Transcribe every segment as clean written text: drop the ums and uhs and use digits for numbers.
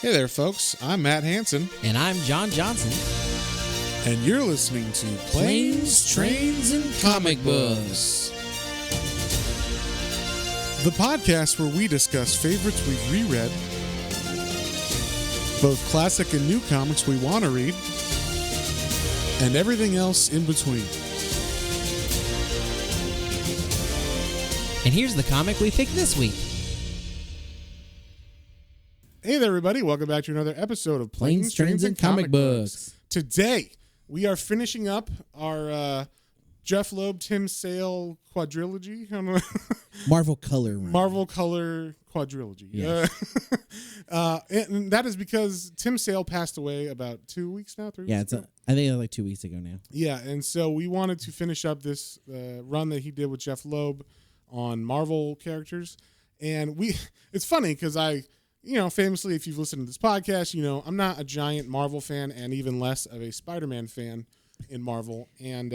Hey there, folks. I'm Matt Hansen, And I'm John Johnson. and you're listening to Planes, Trains, and Comic Books. the podcast where we discuss favorites we've reread, both classic and new comics we want to read, and everything else in between. And here's the comic we picked this week. Hey there, everybody. Welcome back to another episode of Planes, Trains, and Comic Books. Today, we are finishing up our Jeff Loeb, Tim Sale quadrilogy. I don't know. Marvel Color Run. Marvel Color quadrilogy. Yes. And that is because Tim Sale passed away about 2 weeks now, 3 weeks Yeah, ago? I think it was like 2 weeks ago now. Yeah, and so we wanted to finish up this run that he did with Jeff Loeb on Marvel characters. And it's funny because famously, if you've listened to this podcast, I'm not a giant Marvel fan and even less of a Spider-Man fan in Marvel. And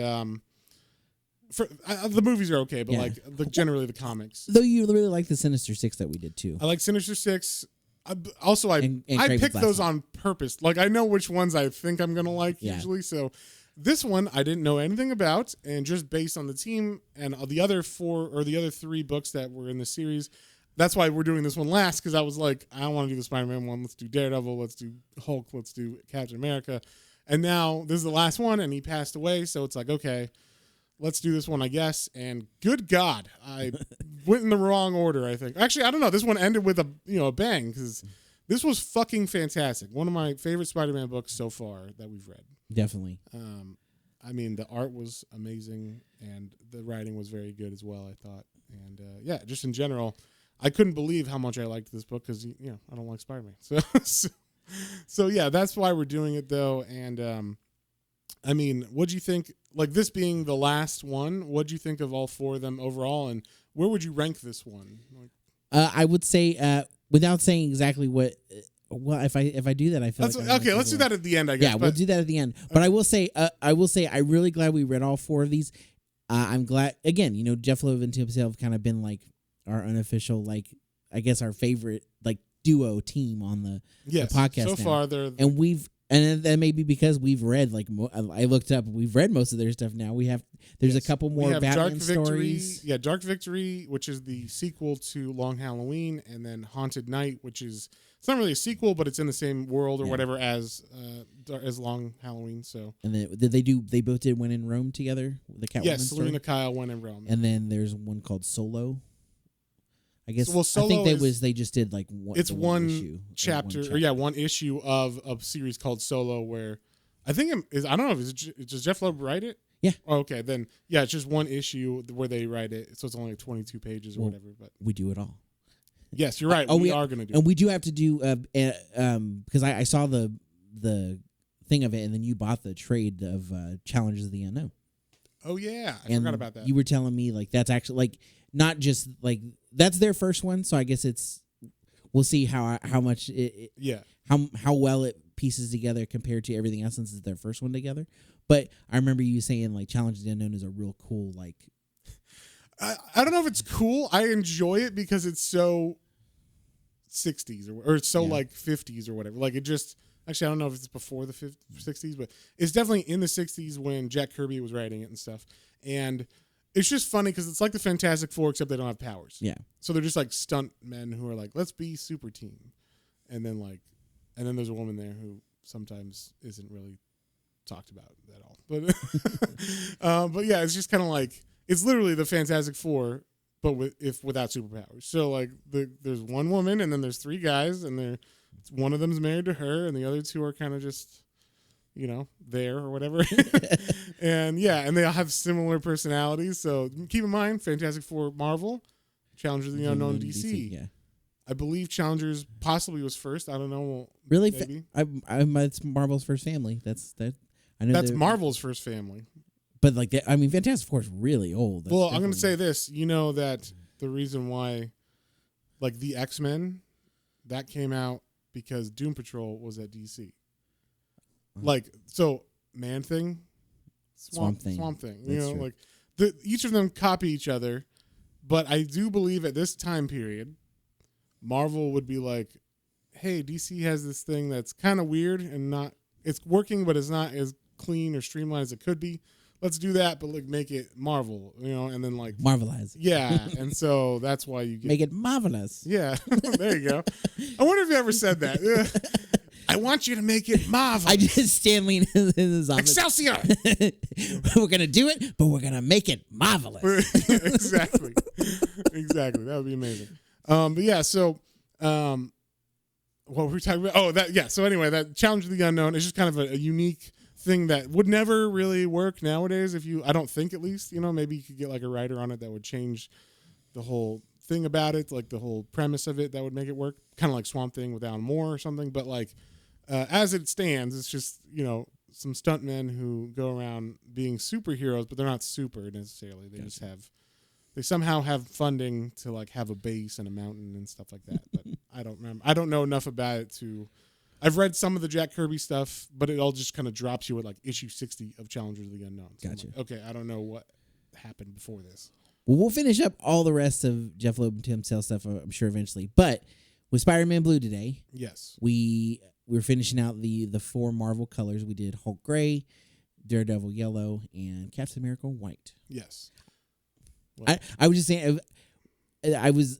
the movies are okay, but Yeah. generally the comics. Though you really like the Sinister Six that we did too. I like Sinister Six. I And pick Craven's those Last on purpose. Like, I know which ones I think I'm going to like usually. So this one I didn't know anything about, and just based on the team and the other three books that were in the series, that's why we're doing this one last, because I was like, I don't want to do the Spider-Man one. Let's do Daredevil. Let's do Hulk. Let's do Captain America. And now this is the last one, and he passed away. So it's like, okay, let's do this one, I guess. And good God, I went in the wrong order, I think. Actually, I don't know. This one ended with a bang, because this was fucking fantastic. One of my favorite Spider-Man books so far that we've read. Definitely. The art was amazing, and the writing was very good as well, I thought. And just in general, I couldn't believe how much I liked this book, because I don't like Spider-Man. So yeah, that's why we're doing it though. And what'd you think? Like, this being the last one, what'd you think of all four of them overall, and where would you rank this one? I would say, without saying exactly what. Well, if I do that, I feel okay. Let's do that at the end, I guess. Yeah, we'll do that at the end. But okay. I will say, I'm really glad we read all four of these. I'm glad again. Jeff Loeb and Tim Sale have kind of been like our unofficial, our favorite duo team on the podcast. So now. far, they're and that may be because we've read I looked up. We've read most of their stuff now. There's a couple more Batman stories. Yeah, Dark Victory, which is the sequel to Long Halloween, and then Haunted Night, which is. It's not really a sequel, but it's in the same world or whatever as Long Halloween. So, and then they both did When in Rome together. The Catwoman yes, story. Selena Kyle, When in Rome. And then there's one called Solo. I guess. Solo I think they just did one. It's one issue, chapter, one issue of a series called Solo, where I think I don't know if does Jeff Loeb write it? Yeah. Oh, okay, then it's just one issue where they write it, so it's only 22 pages or whatever. But we do it all. Yes, you're right. We are going to do it. And we do have to do, because I saw the thing of it, and then you bought the trade of Challengers of the Unknown. Oh, yeah. I forgot about that. You were telling me, that's actually, not just, that's their first one, so I guess we'll see how much how well it pieces together compared to everything else, since it's their first one together. But I remember you saying, Challengers of the Unknown is a real cool, I don't know if it's cool. I enjoy it because it's so 60s or it's so 50s or whatever. It just actually I don't know if it's before the 60s, but it's definitely in the 60s when Jack Kirby was writing it and stuff. And it's just funny because it's like the Fantastic Four, except they don't have powers. Yeah. So they're just stunt men who are let's be super team, and then there's a woman there who sometimes isn't really talked about at all. But but it's just kind of it's literally the Fantastic Four, but without superpowers. So there's one woman, and then there's three guys, and one of them's married to her, and the other two are kind of just, there or whatever. and they all have similar personalities. So keep in mind, Fantastic Four Marvel, Challengers of the Unknown DC. Yeah. I believe Challengers possibly was first. I don't know. Really, maybe. It's Marvel's first family. That's That's Marvel's first family. But Fantastic Four is really old. Well, I'm going to say this. That the reason why, the X-Men, that came out because Doom Patrol was at DC. So Man-Thing, Swamp Thing. Each of them copy each other, but I do believe at this time period, Marvel would be hey, DC has this thing that's kind of weird and it's working, but it's not as clean or streamlined as it could be. Let's do that, but like make it Marvel, and then like Marvelize. Yeah, and so that's why you make it marvelous. Yeah, there you go. I wonder if you ever said that. I want you to make it Marvel. I just Stan Lee in his office. Excelsior! We're gonna do it, but we're gonna make it marvelous. Exactly. Exactly. That would be amazing. But yeah, so what were we talking about? Oh, that yeah. So anyway, that Challenge of the Unknown is just kind of a unique thing that would never really work nowadays. I don't think, at least, maybe you could get like a writer on it that would change the whole thing about it, like the whole premise of it, that would make it work. Kind of like Swamp Thing with Alan Moore or something. But like as it stands, it's just some stuntmen who go around being superheroes, but they're not super necessarily. They just they somehow have funding to like have a base and a mountain and stuff like that. But I don't remember. I don't know enough about it I've read some of the Jack Kirby stuff, but it all just kind of drops you at like issue 60 of Challengers of the Unknown. So gotcha. Like, okay, I don't know what happened before this. Well, we'll finish up all the rest of Jeff Loeb and Tim Sale stuff, I'm sure, eventually. But with Spider-Man Blue today, yes, we're finishing out the 4 Marvel colors. We did Hulk Gray, Daredevil Yellow, and Captain America White. Yes. I was just saying, it's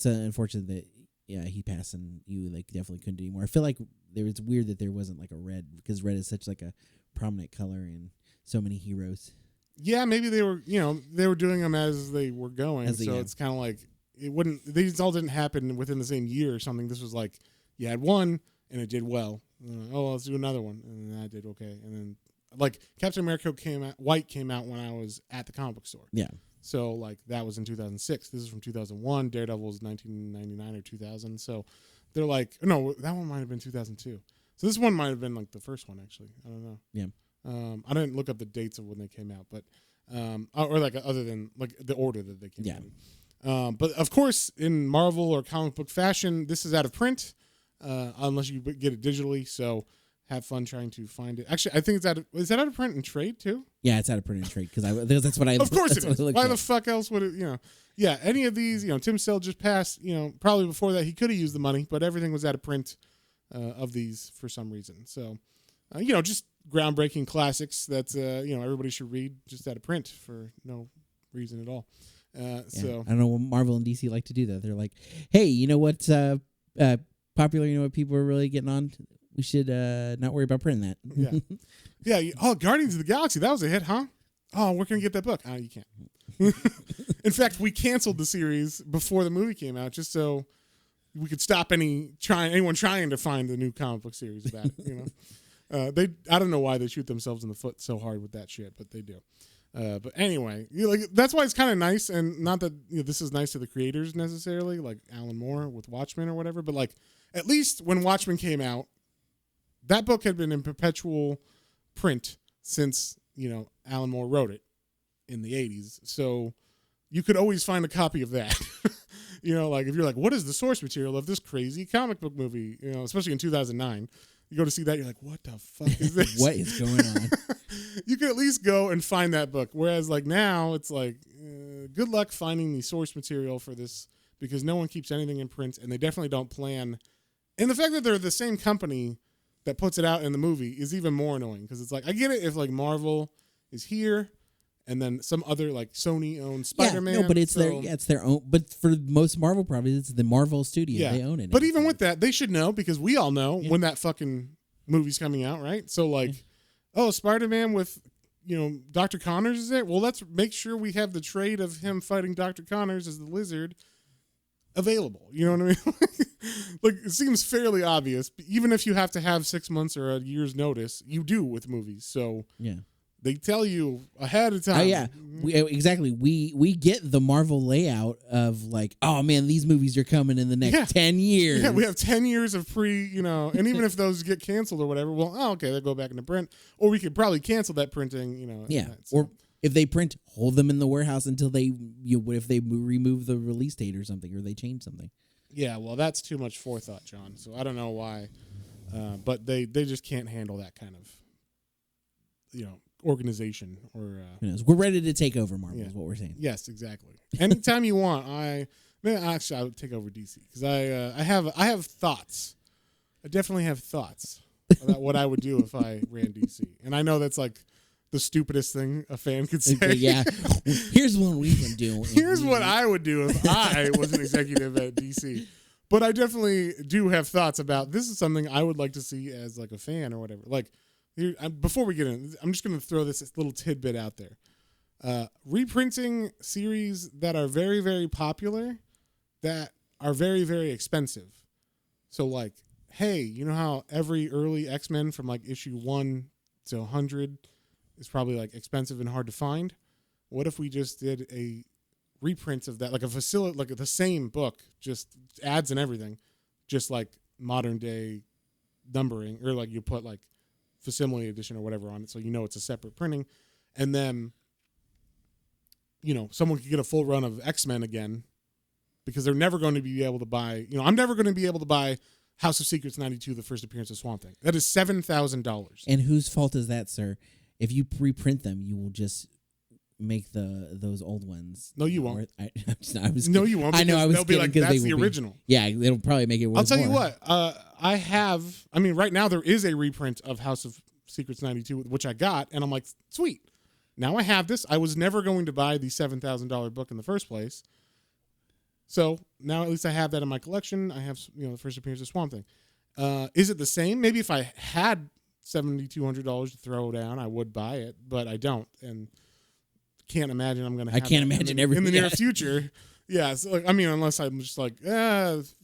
unfortunate that he passed and you like definitely couldn't do anymore. I feel like it's weird that there wasn't like a red, because red is such like a prominent color in so many heroes. Yeah, maybe they were doing them as they were going, it's kind of like these all didn't happen within the same year or something. This was like you had one and it did well. Let's do another one, and then that did okay, and then like Captain America White came out when I was at the comic book store. Yeah. So like that was in 2006. This is from 2001. Daredevil was 1999 or 2000. So they're like, no, that one might have been 2002. So this one might have been like the first one, actually. I don't know. Yeah. I didn't look up the dates of when they came out, but or like other than like the order that they came out. But of course, in Marvel or comic book fashion, this is out of print unless you get it digitally. So have fun trying to find it. Actually, I think is that out of print and trade too? Yeah, it's out of print and trade because that's what I. Of course it is. Why at. The fuck else would it? Yeah. Any of these, Tim Sale just passed. Probably before that he could have used the money, but everything was out of print of these for some reason. So, just groundbreaking classics that everybody should read, just out of print for no reason at all. So I don't know what Marvel and DC like to do that. They're like, hey, you know what's popular? You know what people are really getting on? We should not worry about printing that. Yeah. Yeah. Oh, Guardians of the Galaxy. That was a hit, huh? Oh, where can you get that book? You can't. In fact, we canceled the series before the movie came out just so we could stop anyone trying to find the new comic book series about it, I don't know why they shoot themselves in the foot so hard with that shit, but they do. But anyway, that's why it's kind of nice, and not that this is nice to the creators necessarily, like Alan Moore with Watchmen or whatever, but like at least when Watchmen came out, that book had been in perpetual print since, Alan Moore wrote it in the 80s. So you could always find a copy of that. Like if you're like, what is the source material of this crazy comic book movie? Especially in 2009. You go to see that, you're like, what the fuck is this? What is going on? You could at least go and find that book. Whereas like now it's like, good luck finding the source material for this because no one keeps anything in print and they definitely don't plan. And the fact that they're the same company that puts it out in the movie is even more annoying because it's like, I get it if like Marvel is here and then some other like Sony owned Spider-Man. Yeah, no, but it's their own. But for most Marvel properties, it's the Marvel studio. Yeah. They own it. But even with that, they should know because we all know when that fucking movie's coming out, right? So like, Spider-Man with, Dr. Connors is it? Well, let's make sure we have the trade of him fighting Dr. Connors as the Lizard available. You know what I mean? Like it seems fairly obvious, even if you have to have 6 months or a year's notice, you do with movies. So yeah. They tell you ahead of time. Oh yeah, exactly. We get the Marvel layout of like, oh man, these movies are coming in the next 10 years. Yeah, we have 10 years of and even if those get canceled or whatever, well, okay, they go back into print, or we could probably cancel that printing. Yeah, or if they print, hold them in the warehouse until they, if they remove the release date or something, or they change something. Yeah, well, that's too much forethought, John. So I don't know why, but they just can't handle that kind of, organization or we're ready to take over Marvel is what we're saying. Yes, exactly. Anytime you want, Man, actually, I would take over DC because I have thoughts. I definitely have thoughts about what I would do if I ran DC, and I know that's like the stupidest thing a fan could say. Yeah, here's what we would do. Here's what I would do if I was an executive at DC. But I definitely do have thoughts about this is something I would like to see as like a fan or whatever. Like, before we get in, I'm just going to throw this little tidbit out there. Reprinting series that are very, very popular that are very, very expensive. So like, hey, you know how every early X-Men from like issue 1 to 100 is probably like expensive and hard to find? What if we just did a reprint of that, like a facility, like the same book, just ads and everything, just like modern day numbering, or like you put like facsimile edition or whatever on it, so you know it's a separate printing, and then someone could get a full run of X-Men again, because they're never going to be able to buy. I'm never going to be able to buy House of Secrets 92, the first appearance of Swamp Thing. That is $7,000. And whose fault is that, sir? If you reprint them, you will just make those old ones. No, you won't. No, you won't. I know. I was they'll be like, that's the original. Yeah, it'll probably make it worth. I'll tell you what. Right now there is a reprint of House of Secrets 92, which I got, and I'm like, sweet. Now I have this. I was never going to buy the $7,000 book in the first place. So now at least I have that in my collection. I have the first appearance of Swamp Thing. Is it the same? Maybe if I had $7,200 to throw down, I would buy it, but I don't, and can't imagine I'm going to. I can't imagine in the near future. Yeah, so unless I'm just like,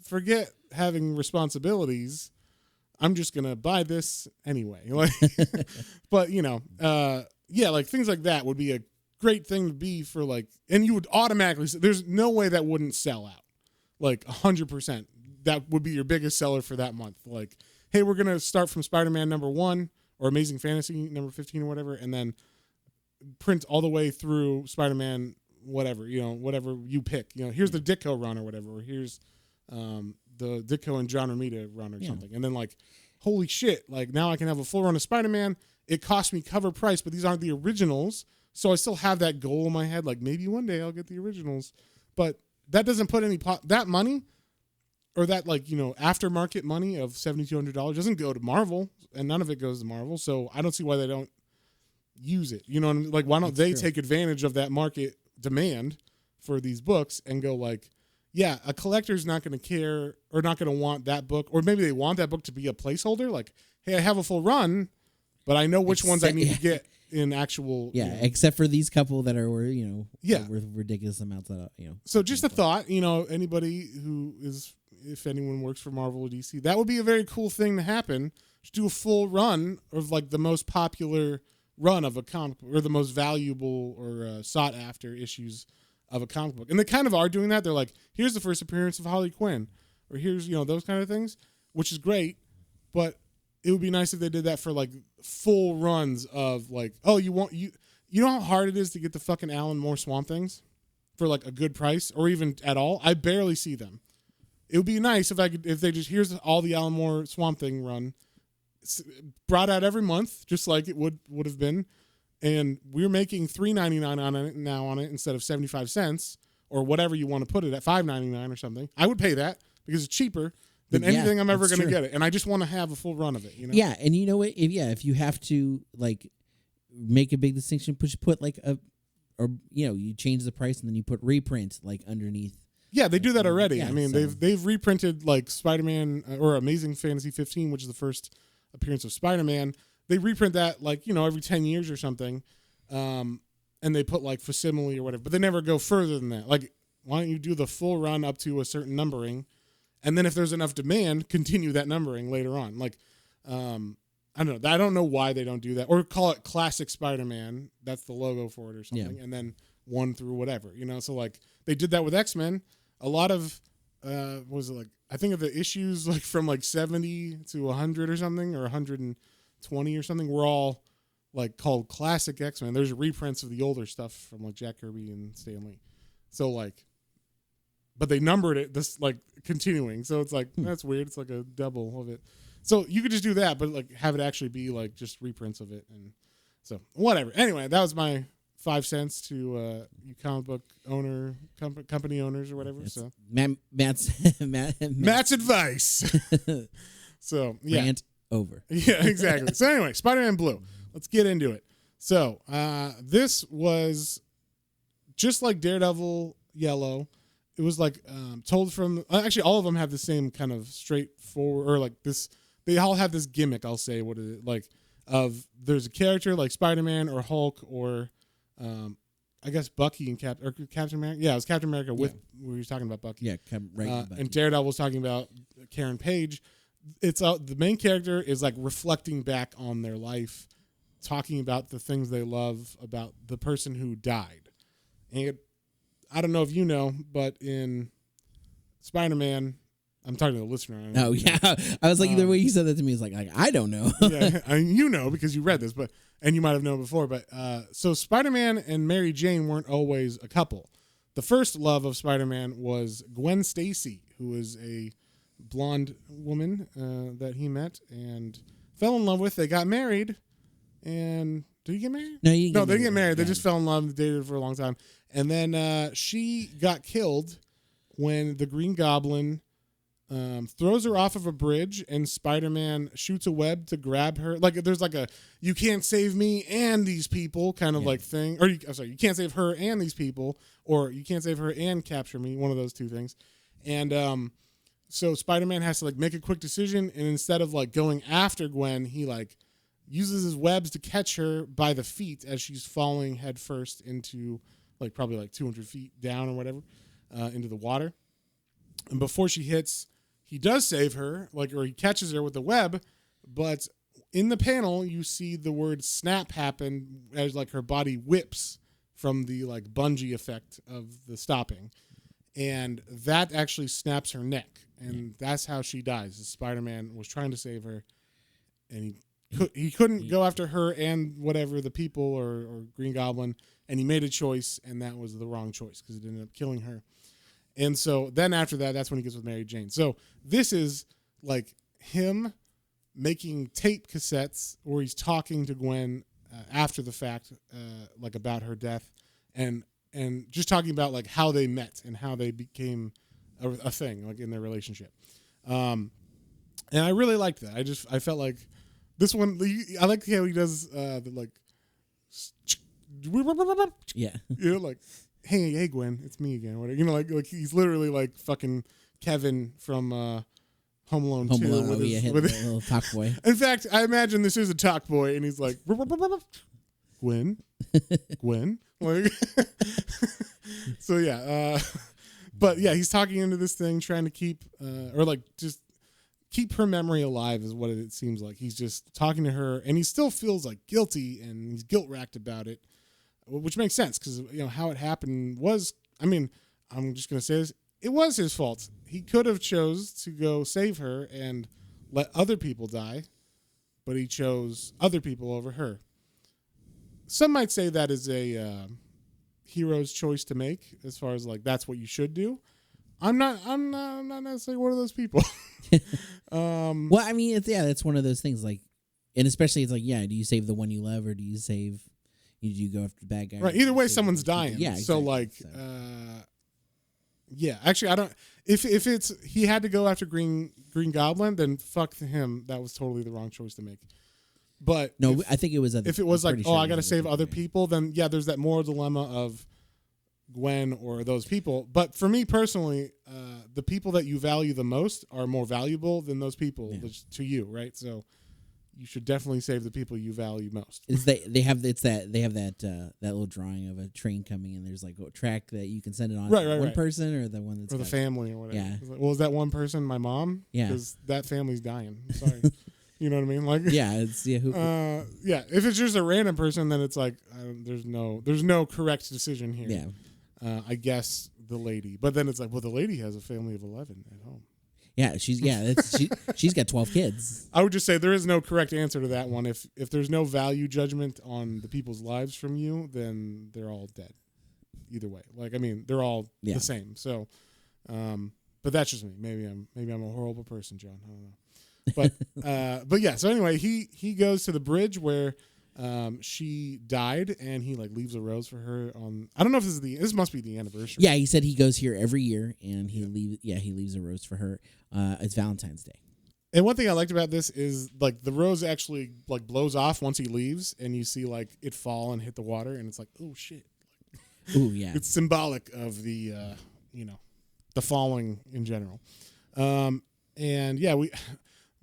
forget having responsibilities. I'm just going to buy this anyway. Like, but like things like that would be a great thing to be for like, and you would automatically. There's no way that wouldn't sell out, like 100%. That would be your biggest seller for that month. Like, hey, we're going to start from Spider-Man number 1 or Amazing Fantasy number 15 or whatever, and then print all the way through Spider-Man, whatever you pick. Here's the Ditko run or whatever, or here's the Ditko and John Romita run or something. And then like, holy shit, like now I can have a full run of Spider-Man. It cost me cover price, but these aren't the originals. So I still have that goal in my head, like maybe one day I'll get the originals. But that doesn't put any that money, or that aftermarket money of $7,200 doesn't go to Marvel, and none of it goes to Marvel. So I don't see why they don't use it. Like why don't they take advantage of that market demand for these books and go like, yeah, a collector's not going to care or not going to want that book, or maybe they want that book to be a placeholder. Like, hey, I have a full run, but I know which ones I need to get in actual. Yeah, except for these couple that are worth ridiculous amounts of So just a thought, anybody who is, if anyone works for Marvel or DC, that would be a very cool thing to happen. Just do a full run of like the most popular run of a comic book, or the most valuable or sought after issues of a comic book. And they kind of are doing that. They're like, here's the first appearance of Harley Quinn, or here's those kind of things, which is great. But it would be nice if they did that for like full runs of like, oh, you know how hard it is to get the fucking Alan Moore Swamp Things for like a good price, or even at all. I barely see them. It would be nice if they just, here's all the Alan Moore Swamp Thing run, brought out every month, just like it would have been, and we're making $3.99 on it instead of 75 cents or whatever you want to put it at, $5.99 or something. I would pay that because it's cheaper than anything I'm ever going to get it, and I just want to have a full run of it. Yeah, and you know what? If you have to like make a big distinction, put like you change the price and then you put reprint like underneath. Yeah, they do that already. Yeah, they've reprinted like Spider-Man or Amazing Fantasy 15, which is the first appearance of Spider-Man. They reprint that like every 10 years or something, and they put like facsimile or whatever, but they never go further than that. Like, why don't you do the full run up to a certain numbering, and then if there's enough demand, continue that numbering later on. Like, I don't know. I don't know why they don't do that, or call it Classic Spider-Man. That's the logo for it or something, and then 1 through whatever. So like they did that with X-Men. A lot of what was it like? I think of the issues like from like 70 to 100 or something, or 120 or something, were all like called Classic X-Men. There's reprints of the older stuff from like Jack Kirby and Stan Lee. So like, but they numbered it this like continuing. So it's like, that's weird. It's like a double of it. So you could just do that, but like have it actually be like just reprints of it. And so whatever. Anyway, that was my 5 cents to you comic book company owners or whatever. It's so Matt's advice. So yeah, rant over. Yeah, exactly. So anyway, Spider-Man Blue. Let's get into it. So this was just like Daredevil Yellow. It was like told from actually all of them have the same kind of straightforward or like this. They all have this gimmick. I'll say what it like of there's a character like Spider-Man or Hulk or I guess Bucky and Captain America. Yeah, it was Captain America with we were talking about Bucky. Yeah, Bucky. And Daredevil was talking about Karen Page. It's the main character is like reflecting back on their life, talking about the things they love about the person who died. And I don't know if you know, but in Spider-Man, I'm talking to the listener. Oh yeah, I was like the way you said that to me is like I don't know. Yeah, I mean, you know because you read this, and you might have known before. But so Spider-Man and Mary Jane weren't always a couple. The first love of Spider-Man was Gwen Stacy, who was a blonde woman that he met and fell in love with. They got married, and did he get married? No, they didn't get married. They just fell in love, dated for a long time, and then she got killed when the Green Goblin throws her off of a bridge, and Spider-Man shoots a web to grab her. Like there's like a "you can't save me and these people" kind of like thing, or you can't save her and these people, or you can't save her and capture me. One of those two things, and so Spider-Man has to like make a quick decision, and instead of like going after Gwen, he like uses his webs to catch her by the feet as she's falling head first into like probably like 200 feet down or whatever into the water. And before she hits, he does save her, or he catches her with the web. But in the panel, you see the word "snap" happen as like her body whips from the like bungee effect of the stopping, and that actually snaps her neck, and that's how she dies. Spider-Man was trying to save her, and he couldn't go after her and whatever the people or Green Goblin, and he made a choice, and that was the wrong choice because it ended up killing her. And so then after that, that's when he gets with Mary Jane. So this is like him making tape cassettes where he's talking to Gwen after the fact, like about her death, and just talking about like how they met and how they became a thing like in their relationship. And I really liked that. I felt like this one. I like how he does the like, yeah, you know, like. Hey, Gwen, it's me again. Whatever. You know, like he's literally like fucking Kevin from Home Alone 2 with his little talk boy. In fact, I imagine this is a talk boy, and he's like, Gwen, like, so yeah. But yeah, he's talking into this thing, trying to keep or like just keep her memory alive, is what it seems like. He's just talking to her, and he still feels like guilty, and he's guilt racked about it. Which makes sense because how it happened was. I mean, I'm just gonna say this: it was his fault. He could have chose to go save her and let other people die, but he chose other people over her. Some might say that is a hero's choice to make, as far as like that's what you should do. I'm not necessarily one of those people. Well, I mean, it's one of those things. Like, and especially it's like, do you save the one you love or do you save? Did you go after the bad guy? Right. Either way, someone's dying. Yeah. Exactly. So like, yeah. Actually, I don't. If it's he had to go after Green Goblin, then fuck him. That was totally the wrong choice to make. But no, I think it was. If it was like, I got to save other people, then yeah, there's that moral dilemma of Gwen or those people. But for me personally, the people that you value the most are more valuable than those people to you, right? So. You should definitely save the people you value most. They have that little drawing of a train coming, and there's like a track that you can send it on one person or the one that's or the family or whatever. Yeah. Like, well, is that one person my mom? Yeah. Because that family's dying. Sorry. You know what I mean? Like it's if it's just a random person, then it's like there's no correct decision here. Yeah. I guess the lady, but then it's like, well, the lady has a family of 11 at home. Yeah, she's got 12 kids. I would just say there is no correct answer to that one. If there's no value judgment on the people's lives from you, then they're all dead. Either way, like I mean, they're all the same. So, but that's just me. Maybe I'm a horrible person, John. I don't know. But yeah. So anyway, he goes to the bridge where She died, and he like leaves a rose for her on. I don't know if this must be the anniversary. Yeah, he said he goes here every year, and he leaves a rose for her. It's Valentine's Day. And one thing I liked about this is like the rose actually like blows off once he leaves, and you see like it fall and hit the water, and it's like, oh shit. Ooh, yeah. It's symbolic of the the falling in general. And yeah, we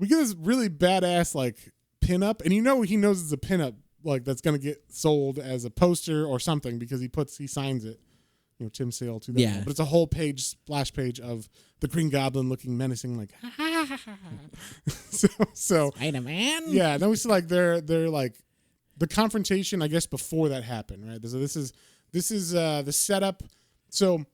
get this really badass like pinup, and he knows it's a pinup like that's gonna get sold as a poster or something because he signs it. Tim Sale 2000. Yeah. But it's a whole page, splash page of the Green Goblin looking menacing, like ha ha ha ha. So Spider-Man. Yeah, then we see like they're like the confrontation, I guess, before that happened, right? So this is the setup. So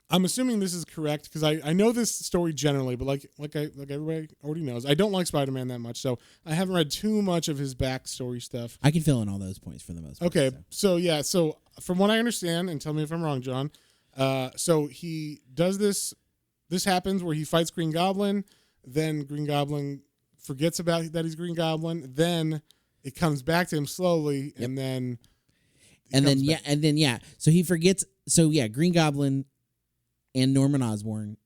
I'm assuming this is correct because I know this story generally, but like everybody already knows, I don't like Spider-Man that much, so I haven't read too much of his backstory stuff. I can fill in all those points for the most part. Okay, so from what I understand, and tell me if I'm wrong, John. So he does this. This happens where he fights Green Goblin, then Green Goblin forgets about that he's Green Goblin, then it comes back to him slowly, Yep. and then So he forgets. So yeah, Green Goblin and Norman Osborn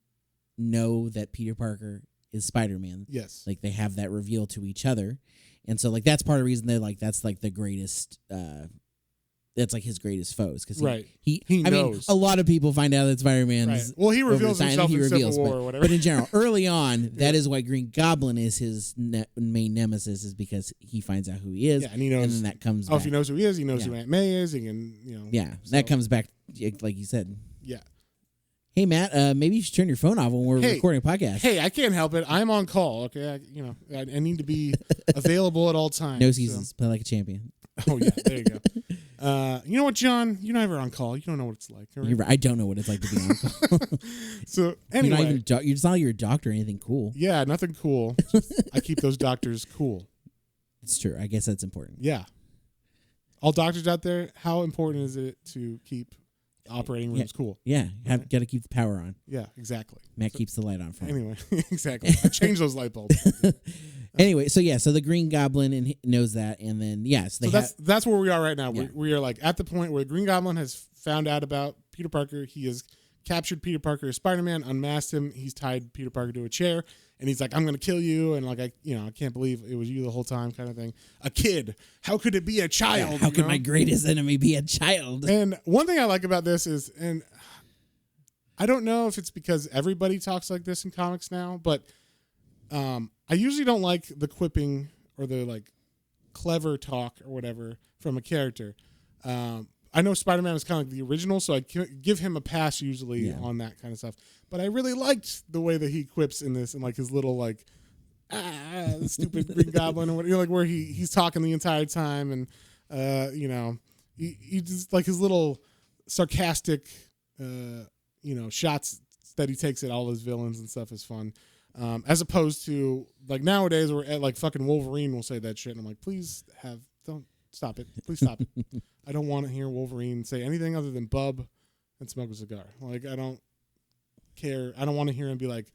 know that Peter Parker is Spider-Man. Yes. Like they have that reveal to each other. And so like that's part of the reason they're like that's like the greatest that's like his greatest foes because he knows. I mean, a lot of people find out that Spider-Man's right. Well, he reveals himself in Civil War or whatever. But in general, early on, that is why Green Goblin is his main nemesis is because he finds out who he is. Yeah, and he knows. And then that comes back. If he knows who he is, he knows who Aunt May is. He can, Yeah, that comes back like you said. Yeah. Hey, Matt, maybe you should turn your phone off when we're recording a podcast. Hey, I can't help it. I'm on call, okay? I need to be available at all times. No seasons. Play like a champion. Oh, yeah. There you go. You know what, John? You're never on call. You don't know what it's like. Right? You're right. I don't know what it's like to be on call. So, anyway. It's not like you're a doctor or anything cool. Yeah, nothing cool. I keep those doctors cool. It's true. I guess that's important. Yeah. All doctors out there, how important is it to keep operating rooms cool? Yeah, got to keep the power on. Yeah, exactly. Matt keeps the light on for him. Anyway, exactly. I changed those light bulbs. Anyway, so the Green Goblin knows that, and then so that's where we are right now. Yeah. We are like at the point where the Green Goblin has found out about Peter Parker. He has captured Peter Parker as Spider-Man, unmasked him. He's tied Peter Parker to a chair, and he's like, "I'm going to kill you," and like I can't believe it was you the whole time, kind of thing. A kid. How could it be a child? Yeah, how could my greatest enemy be a child? And one thing I like about this is, and I don't know if it's because everybody talks like this in comics now, but I usually don't like the quipping or the like clever talk or whatever from a character. I know Spider-Man was kind of like the original, so I give him a pass usually on that kind of stuff. But I really liked the way that he quips in this and like his little like stupid Green Goblin or whatever, like where he's talking the entire time and he just like his little sarcastic shots that he takes at all his villains and stuff is fun. As opposed to like nowadays where like fucking Wolverine will say that shit and I'm like, don't stop it. Please stop it. I don't want to hear Wolverine say anything other than bub and smoke a cigar. Like I don't care. I don't want to hear him be like,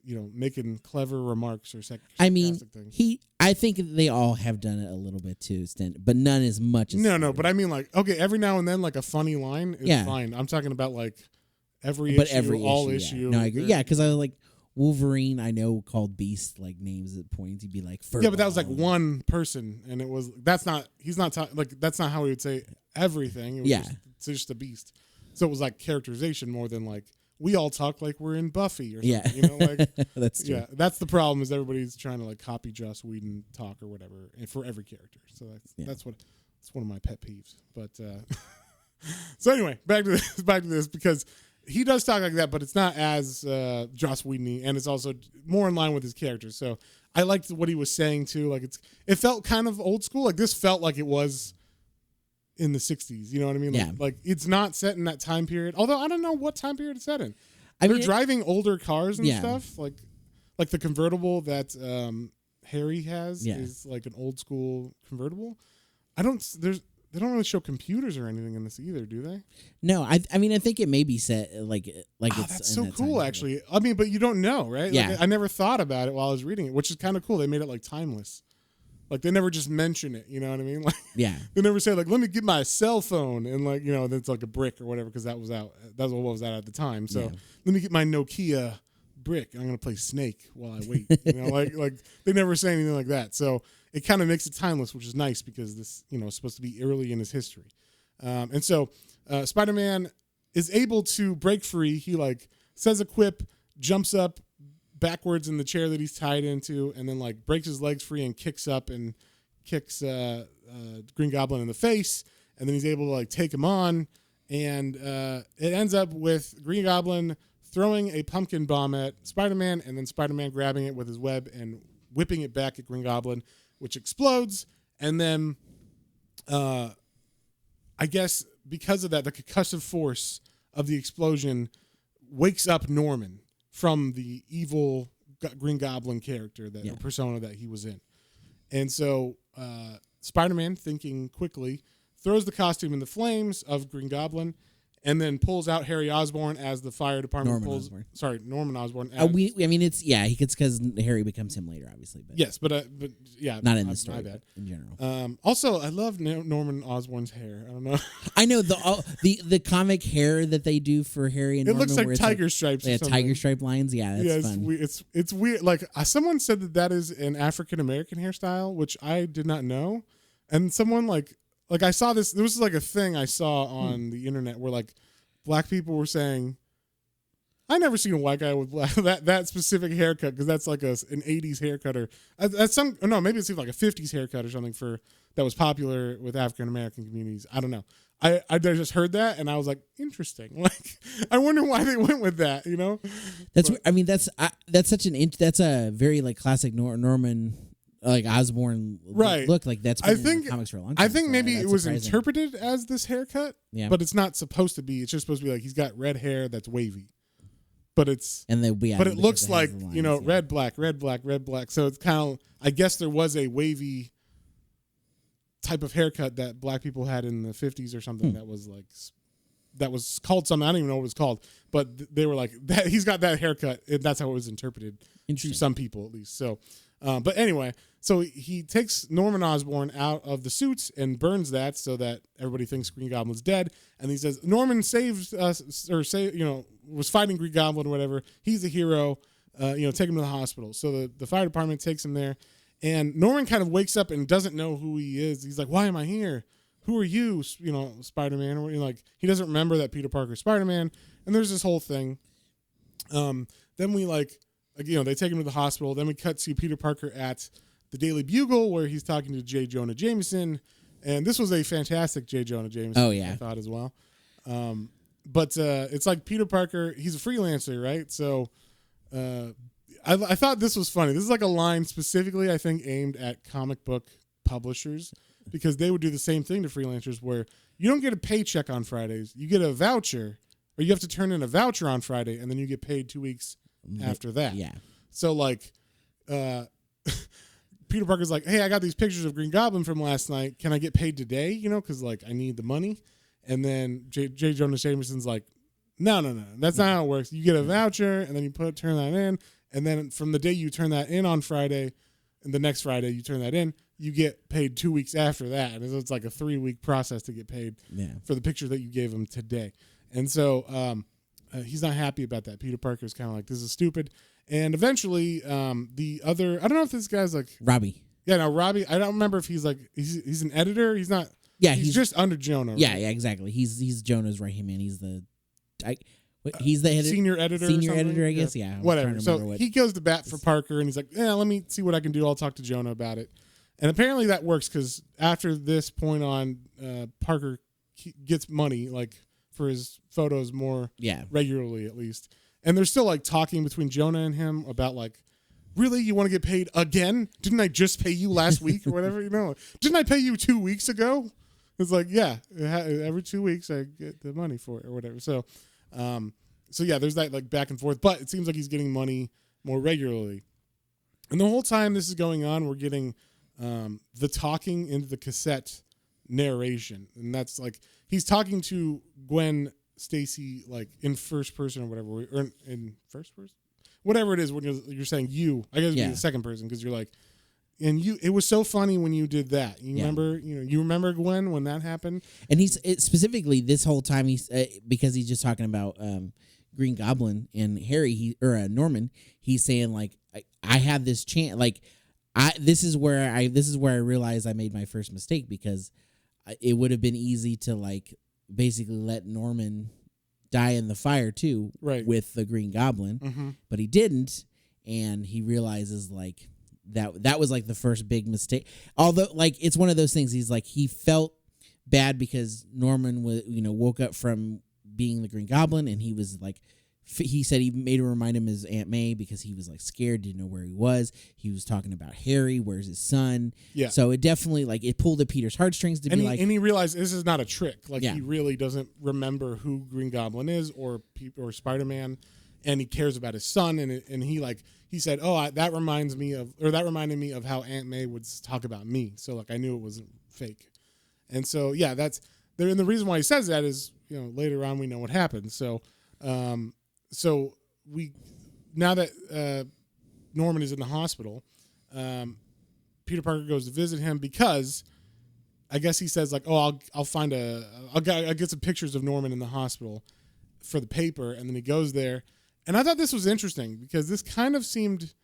making clever remarks or sarcastic things. I think they all have done it a little bit to extent, but none as much as No, but I mean like, okay, every now and then like a funny line is fine. I'm talking about like every issue. Yeah. No, I agree. Yeah, because I was like Wolverine, I know called Beast like names at points. He'd be like, yeah, but that was like one person, and it was that's not how he would say everything. It was just a Beast. So it was like characterization more than like we all talk like we're in Buffy or something. Like that's true. Yeah, that's the problem is everybody's trying to like copy Joss Whedon talk or whatever, and for every character. So that's one of my pet peeves. But so anyway, back to this because. He does talk like that, but it's not as Joss Whedon-y, and it's also more in line with his character. So I liked what he was saying too. Like it felt kind of old school. Like this felt like it was in the 60s. You know what I mean? Yeah. Like it's not set in that time period. Although I don't know what time period it's set in. They're driving older cars and stuff. Like the convertible that Harry has is like an old school convertible. They don't really show computers or anything in this either, do they? No, I mean I think it may be set like it's. That's so cool, actually. I mean, but you don't know, right? Yeah. Like, I never thought about it while I was reading it, which is kind of cool. They made it like timeless. Like they never just mention it, you know what I mean? Like they never say like, let me get my cell phone and like, it's like a brick or whatever because that was out. That's what was out at the time. So let me get my Nokia brick. I'm gonna play Snake while I wait. Like they never say anything like that. So it kind of makes it timeless, which is nice because this is supposed to be early in his history. And so Spider-Man is able to break free. He like says a quip, jumps up backwards in the chair that he's tied into, and then like breaks his legs free and kicks up and kicks Green Goblin in the face, and then he's able to like take him on, and it ends up with Green Goblin throwing a pumpkin bomb at Spider-Man, and then Spider-Man grabbing it with his web and whipping it back at Green Goblin, which explodes, and then I guess because of that, the concussive force of the explosion wakes up Norman from the evil Green Goblin character, that persona that he was in. And so Spider-Man, thinking quickly, throws the costume in the flames of Green Goblin, and then pulls out Harry Osborn as the fire department Norman Osborn. It's because Harry becomes him later, obviously. But yes, but yeah, not in the story, my bad. In general. Also, I love Norman Osborn's hair. I don't know. I know the comic hair that they do for Harry and Norman. It looks like tiger stripes. Yeah, tiger stripe lines. Yeah, that's fun. It's weird. Like someone said that is an African American hairstyle, which I did not know, and someone like I saw this. This was like a thing I saw on the internet where like black people were saying, I never seen a white guy with that specific haircut because that's like an 80s haircut or maybe it's like a 50s haircut or something that was popular with African American communities. I don't know. I just heard that and I was like, interesting. Like I wonder why they went with that. That's a very like classic Norman. Like Osborn look like that's been in the comics for a long time. I think maybe it was interpreted as this haircut, but it's not supposed to be. It's just supposed to be like he's got red hair that's wavy, but it looks like lines, red black. So it's kind of, I guess there was a wavy type of haircut that black people had in the 50s or something that was called something. I don't even know what it was called, but they were like that. He's got that haircut, and that's how it was interpreted to some people at least. So. But anyway, so he takes Norman Osborn out of the suits and burns that so that everybody thinks Green Goblin's dead. And he says, Norman saved us, or was fighting Green Goblin or whatever. He's a hero. Take him to the hospital. So the fire department takes him there. And Norman kind of wakes up and doesn't know who he is. He's like, why am I here? Who are you? Spider-Man. Or, like, he doesn't remember that Peter Parker's Spider-Man. And there's this whole thing. Then we they take him to the hospital. Then we cut to Peter Parker at the Daily Bugle where he's talking to J. Jonah Jameson. And this was a fantastic J. Jonah Jameson, I thought as well. But it's like Peter Parker, he's a freelancer, right? So I thought this was funny. This is like a line specifically, I think, aimed at comic book publishers because they would do the same thing to freelancers where you don't get a paycheck on Fridays. You get a voucher, or you have to turn in a voucher on Friday, and then you get paid 2 weeks after that. Yeah. So like Peter Parker's like, hey, I got these pictures of Green Goblin from last night. Can I get paid today? Because like I need the money. And then J. Jonah Jameson's like, no. That's not how it works. You get a voucher and then you turn that in. And then from the day you turn that in on Friday and the next Friday you turn that in, you get paid 2 weeks after that. And it's like a 3-week process to get paid for the picture that you gave him today. And so, he's not happy about that. Peter Parker's kind of like, this is stupid. And eventually, the other, I don't know if this guy's like Robbie. Yeah, no, Robbie. I don't remember if he's like he's an editor. He's not. Yeah, he's just under Jonah. Right? Yeah, exactly. He's Jonah's right hand man. He's the he's the senior editor. Senior editor, I guess. Yeah, whatever. So he goes to bat for Parker, and he's like, "Yeah, let me see what I can do. I'll talk to Jonah about it." And apparently that works because after this point on, Parker gets money for his photos more regularly at least. And they're still talking between Jonah and him about really, you want to get paid again? Didn't I just pay you last week or whatever? Didn't I pay you 2 weeks ago? It's yeah, every 2 weeks I get the money for it or whatever. So yeah, there's that back and forth, but it seems like he's getting money more regularly. And the whole time this is going on, we're getting the talking into the cassette narration, and that's he's talking to Gwen Stacy in first person or whatever, or in first person, whatever it is when you're saying you. I guess it'd be the second person because you're it was so funny when you did that. You remember, you remember Gwen when that happened? And specifically this whole time because he's just talking about Green Goblin and Harry, Norman. He's saying like, I have this chance. Like, this is where I realized I made my first mistake, because it would have been easy to like basically let Norman die in the fire too, right, with the Green Goblin, but he didn't, and he realizes like that was like the first big mistake. Although like it's one of those things, he's like he felt bad because Norman woke up from being the Green Goblin, and he was like, he said he made her remind him of his Aunt May because he was like scared, didn't know where he was. He was talking about Harry, where's his son? Yeah. So it definitely like it pulled at Peter's heartstrings to and he realized this is not a trick. Like he really doesn't remember who Green Goblin is or Spider-Man, and he cares about his son. And he said, that reminded me of how Aunt May would talk about me. So like I knew it wasn't fake. And so that's there. And the reason why he says that is later on we know what happened. So. So now that Norman is in the hospital, Peter Parker goes to visit him because I guess he says like, I'll get some pictures of Norman in the hospital for the paper, and then he goes there, and I thought this was interesting because this kind of seemed,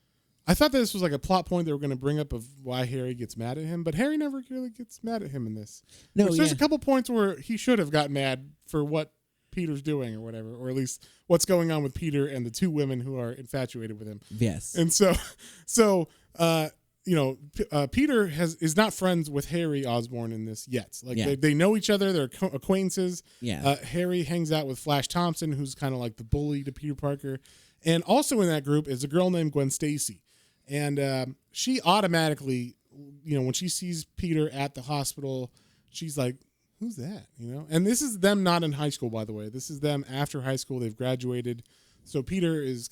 I thought this was like a plot point they were going to bring up of why Harry gets mad at him, but Harry never really gets mad at him in this. No, there's a couple points where he should have got mad for what Peter's doing or whatever, or at least what's going on with Peter and the two women who are infatuated with him. Yes. And so Peter is not friends with Harry Osborn in this yet. Like they know each other, they're acquaintances. Yeah. Harry hangs out with Flash Thompson, who's kind of like the bully to Peter Parker. And also in that group is a girl named Gwen Stacy. And she automatically, when she sees Peter at the hospital, she's like, who's that? And this is them not in high school, by the way. This is them after high school. They've graduated. So Peter is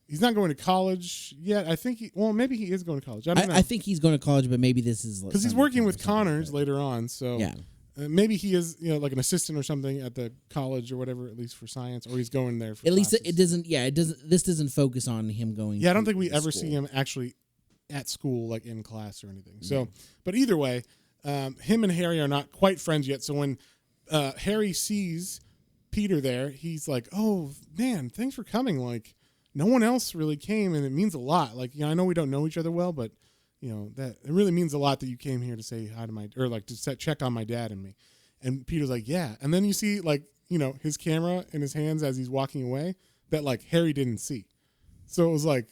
he's not going to college yet. I think maybe he is going to college. I don't know. I think he's going to college, but maybe this is because he's working with Connors later on. So maybe he is, like an assistant or something at the college or whatever, at least for science, or he's going there for at classes. least it doesn't. Yeah, it doesn't. This doesn't focus on him going. Yeah, I don't think we ever see him actually at school, like in class or anything. So, but either way. Him and Harry are not quite friends yet. So when Harry sees Peter there, he's like, "Oh man, thanks for coming. Like, no one else really came, and it means a lot. Like, I know we don't know each other well, but that it really means a lot that you came here to say hi to to check on my dad and me." And Peter's like, "Yeah." And then you see like his camera in his hands as he's walking away that like Harry didn't see. So it was like,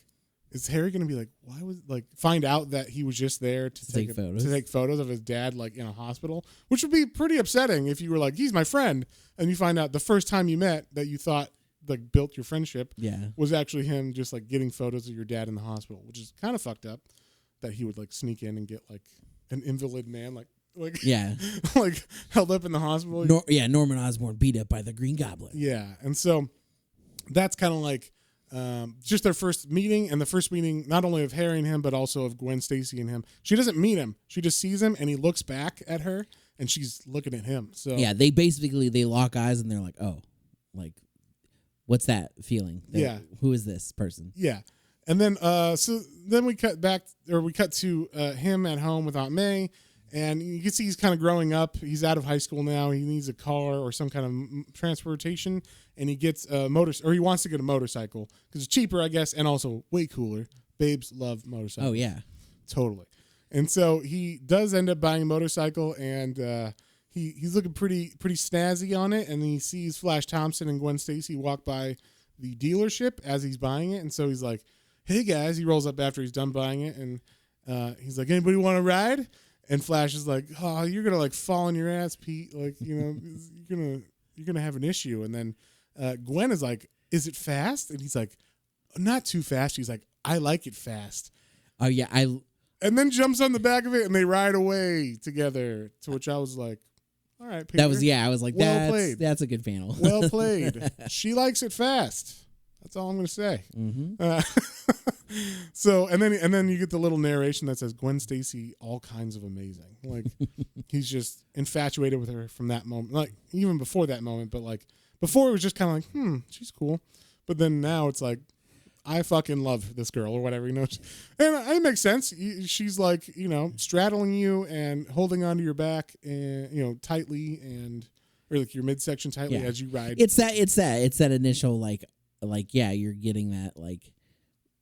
is Harry going to be like, why was find out that he was just there to take photos of his dad like in a hospital, which would be pretty upsetting if you were like, he's my friend, and you find out the first time you met that you thought like built your friendship was actually him just like getting photos of your dad in the hospital, which is kind of fucked up that he would like sneak in and get like an invalid man like like held up in the hospital. Norman Osborn beat up by the Green Goblin. Yeah, and so that's kind of like. Just their first meeting, and the first meeting not only of Harry and him, but also of Gwen Stacy and him. She doesn't meet him; she just sees him, and he looks back at her, and she's looking at him. So they lock eyes, and they're like, "Oh, like, what's that feeling? Who is this person?" Yeah, and then then we cut to him at home with Aunt May. And you can see he's kind of growing up. He's out of high school now. He needs a car or some kind of transportation, and he gets he wants to get a motorcycle because it's cheaper, I guess, and also way cooler. Babes love motorcycles. Oh yeah, totally. And so he does end up buying a motorcycle, and he's looking pretty snazzy on it. And he sees Flash Thompson and Gwen Stacy walk by the dealership as he's buying it, and so he's like, "Hey guys!" He rolls up after he's done buying it, and he's like, "Anybody want to ride?" And Flash is like, "Oh, you're gonna like fall on your ass, Pete. Like, you're gonna have an issue." And then Gwen is like, "Is it fast?" And he's like, "Not too fast." She's like, "I like it fast." Oh yeah, and then jumps on the back of it and they ride away together. To which I was like, "All right, Peter." I was like, well played. That's a good panel. Well played. She likes it fast. That's all I'm gonna say. Mm-hmm. So and then you get the little narration that says Gwen Stacy all kinds of amazing. Like he's just infatuated with her from that moment. Like even before that moment, but like before it was just kind of like, she's cool. But then now it's like I fucking love this girl or whatever, and it makes sense. She's like, straddling you and holding onto your back and tightly or like your midsection tightly as you ride. It's that initial like you're getting that like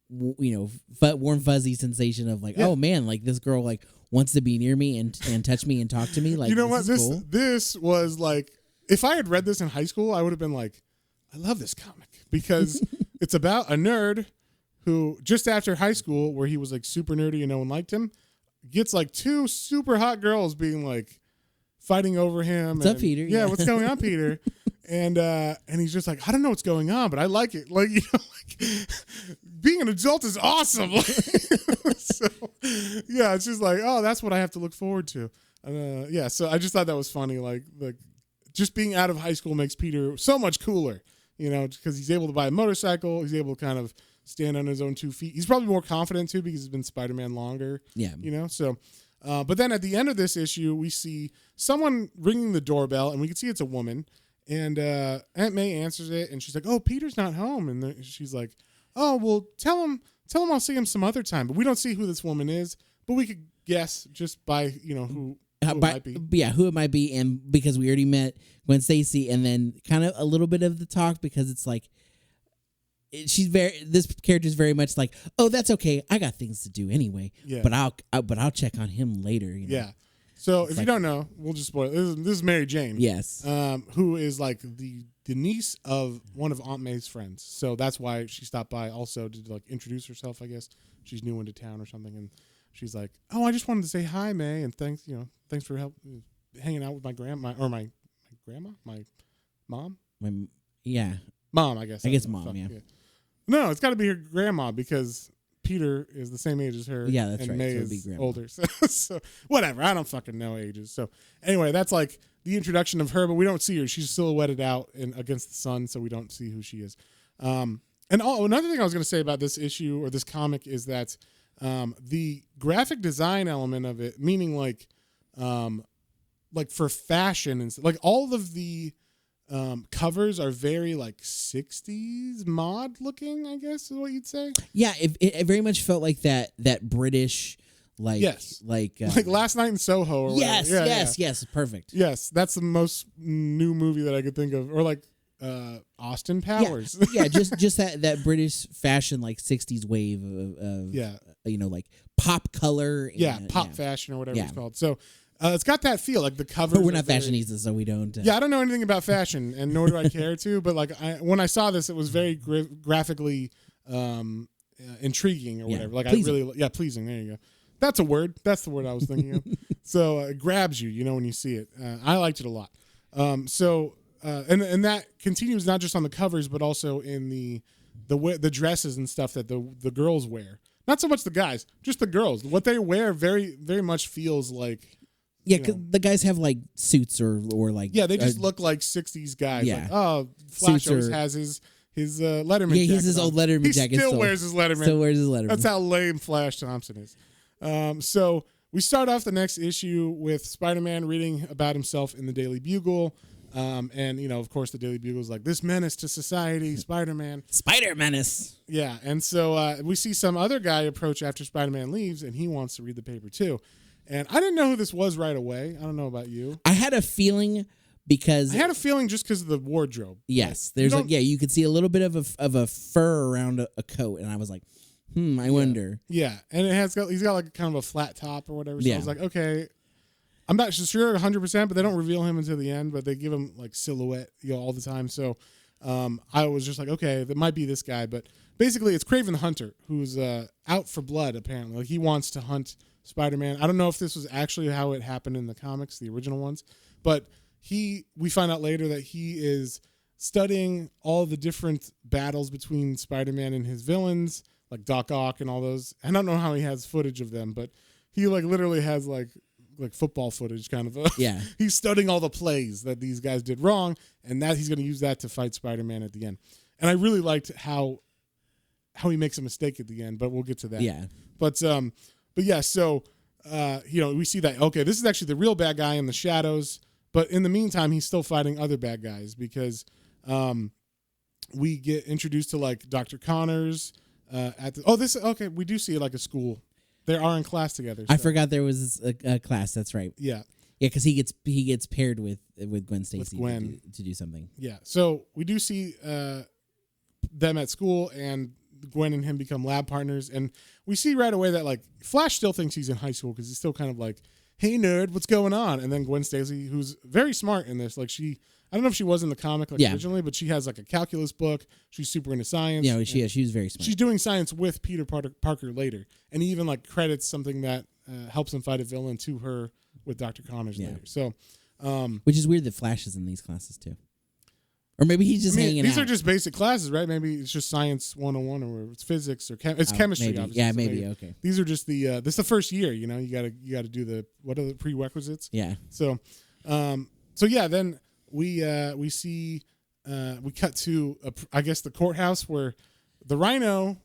warm fuzzy sensation of like, oh man, like this girl like wants to be near me and touch me and talk to me. Like, you know what? Cool. This was like, if I had read this in high school, I would have been like, I love this comic because it's about a nerd who just after high school, where he was like super nerdy and no one liked him, gets like two super hot girls being like fighting over him. What's up, Peter? Yeah, what's going on, Peter? And he's just like, I don't know what's going on, but I like it. Like, like being an adult is awesome. So, yeah, it's just like, oh, that's what I have to look forward to. So I just thought that was funny. Like just being out of high school makes Peter so much cooler, because he's able to buy a motorcycle. He's able to kind of stand on his own 2 feet. He's probably more confident too because he's been Spider-Man longer. Yeah. So, but then at the end of this issue, we see someone ringing the doorbell, and we can see it's a woman. And Aunt May answers it, and she's like, "Oh, Peter's not home." And she's like, "Oh, well, tell him I'll see him some other time." But we don't see who this woman is, but we could guess just by who it might be. Yeah, who it might be, and because we already met Gwen Stacy, and then kind of a little bit of the talk because it's like this character is very much like, "Oh, that's okay. I got things to do anyway." Yeah. But I'll check on him later. Yeah. So if you don't know, we'll just spoil it. This is Mary Jane. Yes. Who is like the niece of one of Aunt May's friends. So that's why she stopped by also to like introduce herself, I guess. She's new into town or something. And she's like, "Oh, I just wanted to say hi, May. And thanks for hanging out with my grandma or my grandma, my mom." Mom, I guess. I guess mom, yeah. No, it's got to be her grandma because Peter is the same age as her. Yeah, that's and right. May so is older. So whatever. I don't fucking know ages. So anyway, that's like the introduction of her, but we don't see her. She's silhouetted out against the sun, so we don't see who she is. Another thing I was going to say about this issue or this comic is that the graphic design element of it, meaning like for fashion and like all of the covers are very like 60s mod looking, I guess is what you'd say. Yeah, it very much felt like that British like like Last Night in Soho or whatever. Yes, perfect. Yes, that's the most new movie that I could think of, or like Austin Powers. Yeah, just that British fashion like 60s wave of like pop color and, pop fashion or whatever it's called. So it's got that feel, like the cover. But we're not fashionistas, so we don't. Yeah, I don't know anything about fashion, and nor do I care to. But like, when I saw this, it was very graphically intriguing or whatever. Like, pleasing. Pleasing. There you go. That's a word. That's the word I was thinking of. So it grabs you, when you see it. I liked it a lot. And that continues not just on the covers, but also in the dresses and stuff that the girls wear. Not so much the guys, just the girls. What they wear very, very much feels like. Yeah, the guys have like suits or like they just look like 60s guys. Yeah. Like, Flash always has his Letterman jacket. Yeah, he's his old Letterman jacket. He still wears his Letterman. Still wears his Letterman. That's how lame Flash Thompson is. So we start off the next issue with Spider-Man reading about himself in the Daily Bugle. And of course the Daily Bugle is like, this menace to society, Spider-Man. Spider Menace. Yeah, and so we see some other guy approach after Spider-Man leaves, and he wants to read the paper too. And I didn't know who this was right away. I don't know about you. I had a feeling just because of the wardrobe. Yes, there's you could see a little bit of a fur around a coat, and I was like, I wonder. Yeah, and he's got like kind of a flat top or whatever. So I was like, okay, I'm not sure 100%, but they don't reveal him until the end. But they give him like silhouette, all the time. So I was just like, okay, that might be this guy. But basically, it's Kraven the Hunter who's out for blood. Apparently, like he wants to hunt Spider-Man. I don't know if this was actually how it happened in the comics, the original ones, but we find out later that he is studying all the different battles between Spider-Man and his villains, like Doc Ock and all those. I don't know how he has footage of them, but he like literally has like football footage kind of. Yeah. He's studying all the plays that these guys did wrong, and that he's going to use that to fight Spider-Man at the end. And I really liked how he makes a mistake at the end, but we'll get to that. Yeah. But yeah, so, we see that, okay, this is actually the real bad guy in the shadows, but in the meantime, he's still fighting other bad guys because we get introduced to, like, Dr. Connors, we do see like a school. They are in class together. So. I forgot there was a class. That's right. Yeah. Yeah, because he gets paired with Gwen Stacy to do something. Yeah. So we do see them at school, and Gwen and him become lab partners, and we see right away that like Flash still thinks he's in high school because he's still kind of like, "Hey nerd, what's going on?" And then Gwen Stacy, who's very smart in this, like I don't know if she was in the comic originally, but she has like a calculus book. She's super into science. Yeah, she was very smart. She's doing science with Peter Parker later, and he even like credits something that helps him fight a villain to her with Dr. Connors later. So, which is weird that Flash is in these classes too. Or maybe he's just hanging out. These are just basic classes, right? Maybe it's just science 101 or it's physics or it's chemistry. Maybe. Obviously. Yeah, so maybe. Okay. These are just this is the first year. You know, you gotta do what are the prerequisites? Yeah. So, then we see we cut to I guess the courthouse where the Rhino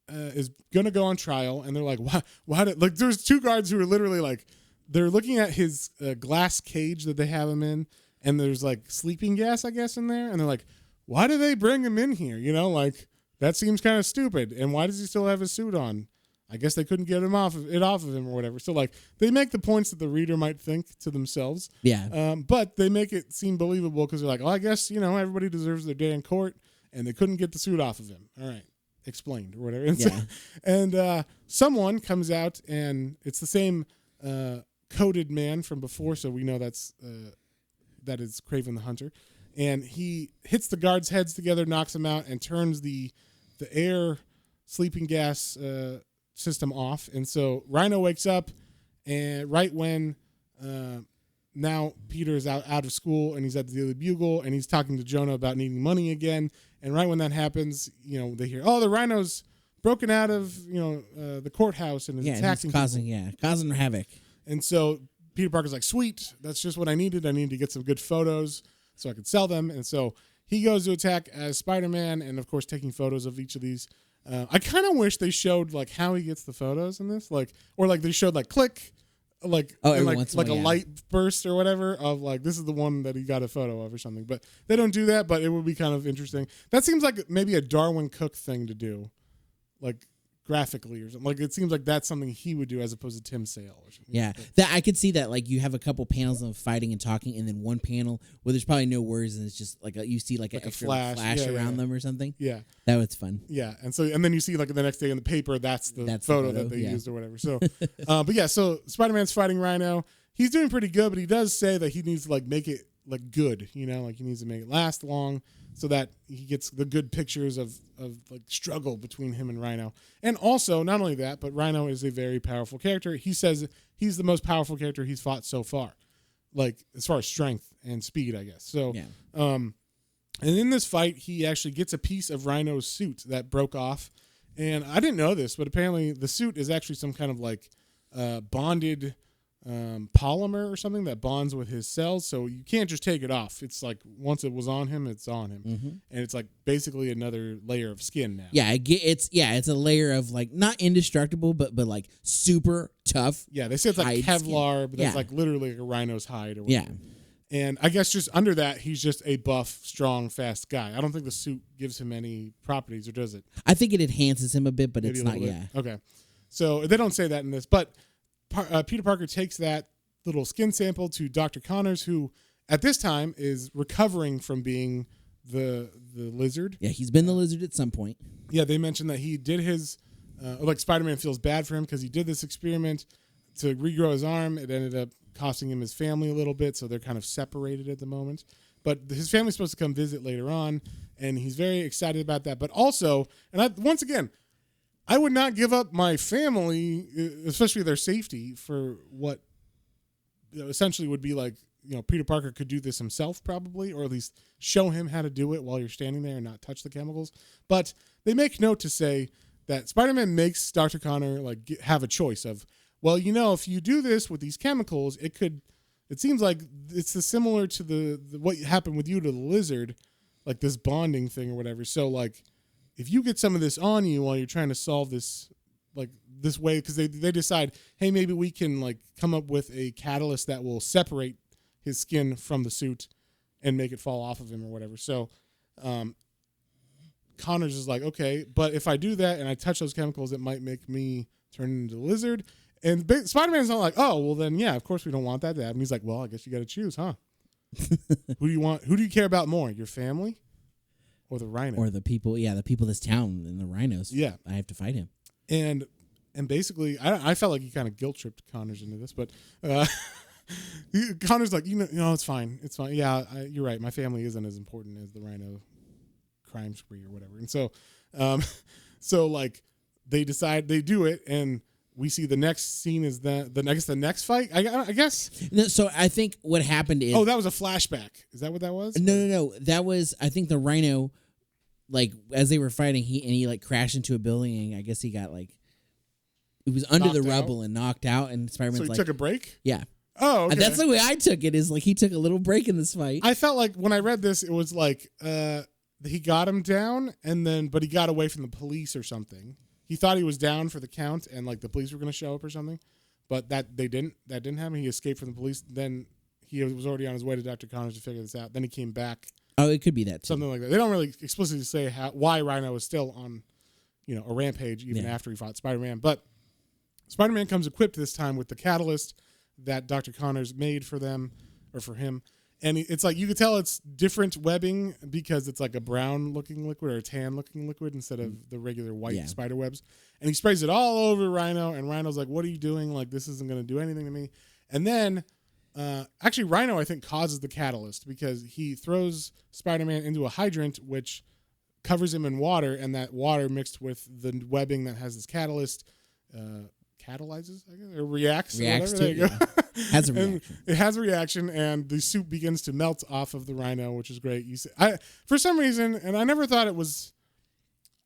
is gonna go on trial, and they're like, why did like there's two guards who are literally like they're looking at his glass cage that they have him in. And there's like sleeping gas, I guess, in there. And they're like, why do they bring him in here? You know, like that seems kind of stupid. And why does he still have his suit on? I guess they couldn't get him off of him or whatever. So like they make the points that the reader might think to themselves. Yeah. But they make it seem believable because they're like, I guess, everybody deserves their day in court. And they couldn't get the suit off of him. All right. Explained or whatever. And, someone comes out and it's the same coated man from before. So we know that is Kraven the Hunter, and he hits the guards' heads together, knocks them out, and turns the air sleeping gas system off. And so Rhino wakes up, and right when now Peter is out of school, and he's at the Daily Bugle, and he's talking to Jonah about needing money again. And right when that happens, they hear, the Rhino's broken out of the courthouse and is attacking, causing havoc. And so Peter Parker's like, sweet, that's just what I needed. I needed to get some good photos so I could sell them. And so he goes to attack as Spider-Man and, of course, taking photos of each of these. I kind of wish they showed, like, how he gets the photos in this. Or they showed, like, click, like a light burst or whatever of, like, this is the one that he got a photo of or something. But they don't do that, but it would be kind of interesting. That seems like maybe a Darwin Cook thing to do. Like, graphically or something. Like it seems like that's something he would do as opposed to Tim Sale or something. Yeah. That I could see that, like you have a couple panels of fighting and talking and then one panel where there's probably no words and it's just like you see like an extra flash around them or something. Yeah. That was fun. Yeah. And then you see like the next day in the paper that's the photo that they used or whatever. So so Spider-Man's fighting Rhino. He's doing pretty good, but he does say that he needs to like make it like good, like he needs to make it last long so that he gets the good pictures of like struggle between him and Rhino. And also, not only that, but Rhino is a very powerful character. He says he's the most powerful character he's fought so far, like as far as strength and speed, I guess. So, and in this fight, he actually gets a piece of Rhino's suit that broke off. And I didn't know this, but apparently the suit is actually some kind of like bonded polymer or something that bonds with his cells, so you can't just take it off. It's like once it was on him, it's on him, and it's like basically another layer of skin now. Yeah, it's a layer of like not indestructible, but like super tough. Yeah, they say it's like Kevlar, skin. But that's like literally like a rhino's hide or whatever. Yeah, and I guess just under that, he's just a buff, strong, fast guy. I don't think the suit gives him any properties, or does it? I think it enhances him a bit, but maybe it's not. Yeah. Okay, so they don't say that in this, but. Peter Parker takes that little skin sample to Dr. Connors, who at this time is recovering from being the lizard. Yeah, he's been the lizard at some point. Yeah, they mentioned that he did his, like Spider-Man feels bad for him because he did this experiment to regrow his arm. It ended up costing him his family a little bit, so they're kind of separated at the moment. But his family's supposed to come visit later on, and he's very excited about that. But also, once again, I would not give up my family, especially their safety, for what essentially would be like, Peter Parker could do this himself probably, or at least show him how to do it while you're standing there and not touch the chemicals. But they make note to say that Spider-Man makes Dr. Connor have a choice of, well, if you do this with these chemicals, it seems like it's similar to the what happened with you to the lizard, like this bonding thing or whatever. So like, if you get some of this on you while you're trying to solve this, like this way, because they decide, hey, maybe we can like come up with a catalyst that will separate his skin from the suit and make it fall off of him or whatever. So Connors is like, okay, but if I do that and I touch those chemicals, it might make me turn into a lizard. And Spider-Man's not like, oh, well then, yeah, of course we don't want that to happen. He's like, well, I guess you got to choose, huh? Who do you want? Who do you care about more, your family or the Rhino? Or the people, the people of this town and the rhinos. Yeah. I have to fight him. And basically, I felt like he kind of guilt-tripped Connors into this, but Connor's like, you know, it's fine. It's fine. Yeah, you're right. My family isn't as important as the Rhino crime spree or whatever. And so, so like they decide they do it, and we see the next scene is the next fight. I guess. No, so I think what happened is that was a flashback. Is that what that was? No. That was, I think, the Rhino. Like as they were fighting, he like crashed into a building, and I guess he got like it was under the rubble and knocked out. And Spider-Man's so he took a break. Yeah. Oh, okay. And that's the way I took it. Is like he took a little break in this fight. I felt like when I read this, it was like he got him down, but he got away from the police or something. He thought he was down for the count, and like the police were going to show up or something, but that didn't happen. He escaped from the police. Then he was already on his way to Dr. Connors to figure this out. Then he came back. Oh, it could be that too. Something like that. They don't really explicitly say why Rhino is still on, a rampage even after he fought Spider-Man. But Spider-Man comes equipped this time with the catalyst that Dr. Connors made for them or for him. And it's like you could tell it's different webbing because it's like a brown-looking liquid or a tan-looking liquid instead of the regular white spider webs. And he sprays it all over Rhino, and Rhino's like, what are you doing? Like, this isn't going to do anything to me. And then, actually, Rhino, I think, causes the catalyst because he throws Spider-Man into a hydrant, which covers him in water, and that water mixed with the webbing that has this catalyst catalyzes, I guess, or reacts or whatever. There you go. Has a reaction. It has a reaction, and the suit begins to melt off of the Rhino, which is great. For some reason, and I never thought it was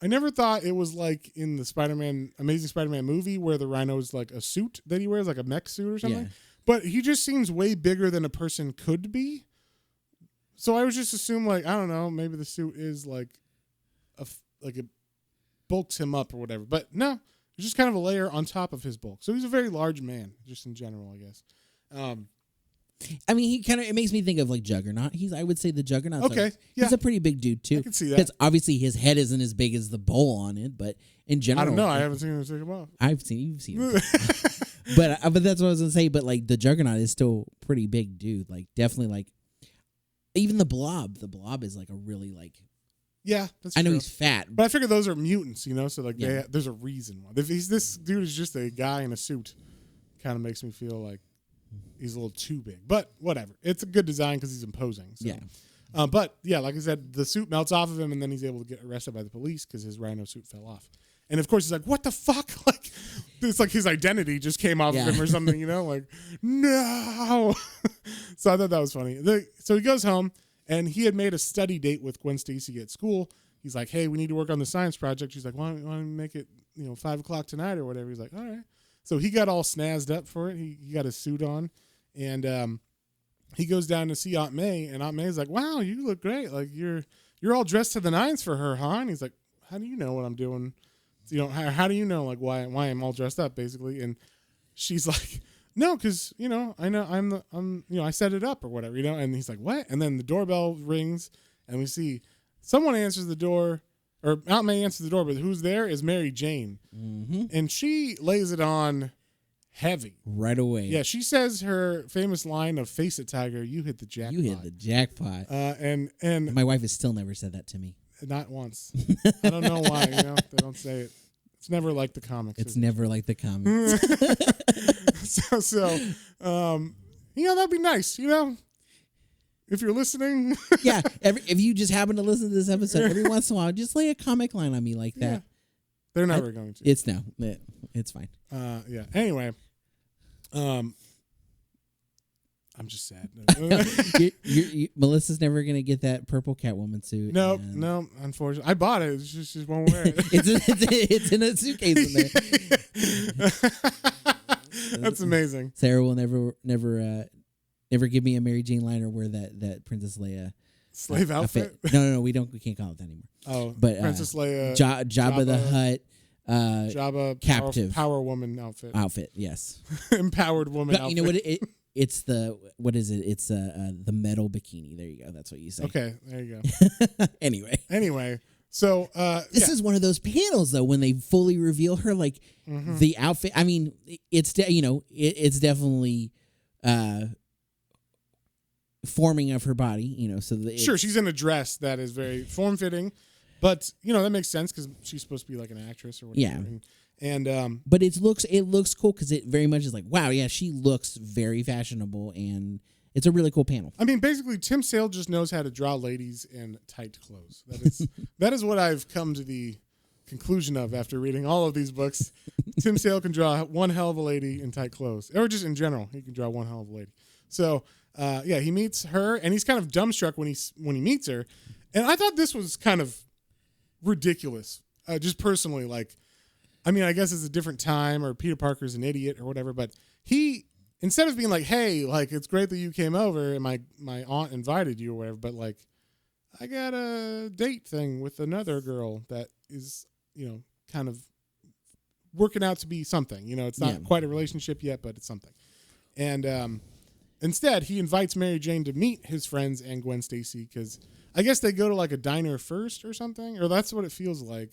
like in the Amazing Spider-Man movie where the Rhino is like a suit that he wears, like a mech suit or something. Yeah. But he just seems way bigger than a person could be. So I was just assumed, like, I don't know, maybe the suit is like it bulks him up or whatever. But no, it's just kind of a layer on top of his bulk. So he's a very large man, just in general, I guess. I mean, it makes me think of like Juggernaut. I would say the Juggernaut. Okay, he's a pretty big dude too. I can see that. Because obviously his head isn't as big as the bowl on it, but in general, I don't know. I haven't seen him take him off. You've seen him. But that's what I was gonna say. But like the Juggernaut is still a pretty big dude. Like definitely like even the Blob. The Blob is like a really like. Yeah, that's true. I know he's fat, but I figure those are mutants, so like there's a reason why. If this dude is just a guy in a suit, kind of makes me feel like he's a little too big. But whatever, it's a good design because he's imposing. So. Yeah. But yeah, like I said, the suit melts off of him, and then he's able to get arrested by the police because his Rhino suit fell off. And of course, he's like, "What the fuck?" Like it's like his identity just came off of him or something, Like no. So I thought that was funny. So he goes home. And he had made a study date with Gwen Stacy at school. He's like, hey, we need to work on the science project. She's like, why don't we make it, 5 o'clock tonight or whatever? He's like, all right. So he got all snazzed up for it. He got his suit on. And he goes down to see Aunt May. And Aunt May's like, wow, you look great. Like, you're all dressed to the nines for her, huh? And he's like, how do you know what I'm doing? How do you know, like, why I'm all dressed up, basically? And she's like... No, because I know I set it up or whatever, And he's like, "What?" And then the doorbell rings, and we see someone answers the door, or Aunt May answers the door, but who's there is Mary Jane, and she lays it on heavy right away. Yeah, she says her famous line of "Face it, Tiger, you hit the jackpot." You hit the jackpot. And my wife has still never said that to me. Not once. I don't know why. They don't say it. It's never like the comics. It's never like the comics. So, that'd be nice, if you're listening. Yeah, if you just happen to listen to this episode every once in a while, just lay a comic line on me like that. Yeah. They're never going to. It's fine. Yeah. Anyway, I'm just sad. Melissa's never gonna get that purple Catwoman suit. No, unfortunately, I bought it. It's just she won't wear it. it's in a suitcase in there. That's amazing. Sarah will never give me a Mary Jane line or wear that Princess Leia slave outfit. No, we can't call it that anymore. Oh, but Princess Leia, Jabba the Hutt. Jabba captive power woman outfit. Yes. Empowered woman outfit. You know what it's what is it? It's the metal bikini. There you go. That's what you say. Okay, there you go. Anyway, So this is one of those panels though when they fully reveal her, like the outfit. I mean, it's it's definitely forming of her body. So sure, she's in a dress that is very form fitting, but that makes sense because she's supposed to be like an actress or whatever. Yeah. And but it looks cool because it very much is like, wow, yeah, she looks very fashionable, and it's a really cool panel. I mean, basically, Tim Sale just knows how to draw ladies in tight clothes. That is what I've come to the conclusion of after reading all of these books. Tim Sale can draw one hell of a lady in tight clothes, or just in general, he can draw one hell of a lady. So, he meets her, and he's kind of dumbstruck when he meets her, and I thought this was kind of ridiculous, just personally. Like, I mean, I guess it's a different time, or Peter Parker's an idiot, or whatever, but he. Instead of being like, hey, like, it's great that you came over and my aunt invited you or whatever, but, like, I got a date thing with another girl that is, kind of working out to be something. It's not quite a relationship yet, but it's something. And instead, he invites Mary Jane to meet his friends and Gwen Stacy because I guess they go to, like, a diner first or something, or that's what it feels like.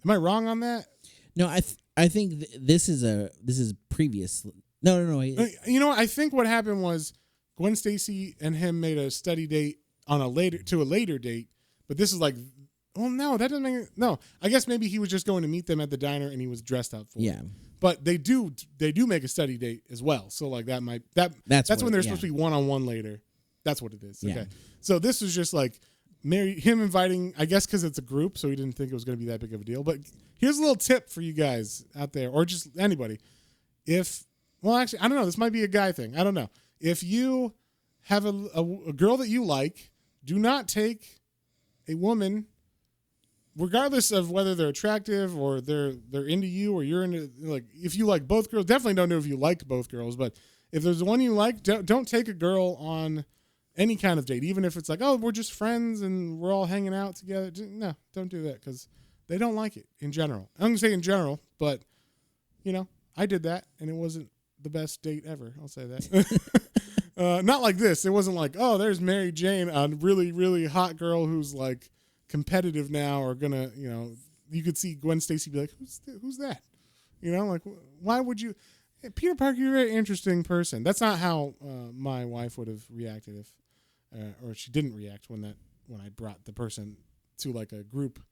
Am I wrong on that? No, I think this is previous. No. I think what happened was Gwen Stacy and him made a study date on a later date, but this is like, oh no, that doesn't make no. I guess maybe he was just going to meet them at the diner and he was dressed up for it. But they do make a study date as well. So like that's when they're supposed to be one-on-one later. That's what it is. Yeah. Okay. So this was just like him inviting, I guess because it's a group, so he didn't think it was going to be that big of a deal. But here's a little tip for you guys out there, or just anybody. Well, actually, I don't know. This might be a guy thing. I don't know. If you have a girl that you like, do not take a woman, regardless of whether they're attractive or they're into you or you're into, like, if you like both girls, definitely don't know if you like both girls, but if there's one you like, don't take a girl on any kind of date, even if it's like, oh, we're just friends and we're all hanging out together. No, don't do that because they don't like it in general. I'm going to say in general, but, I did that and it wasn't the best date ever. I'll say that. Not like this. It wasn't like, oh, there's Mary Jane, a really, really hot girl who's like competitive now or gonna, you could see Gwen Stacy be like, who's that? Like, why would you? Hey, Peter Parker, you're a very interesting person. That's not how my wife would have reacted if, or she didn't react when I brought the person to like a group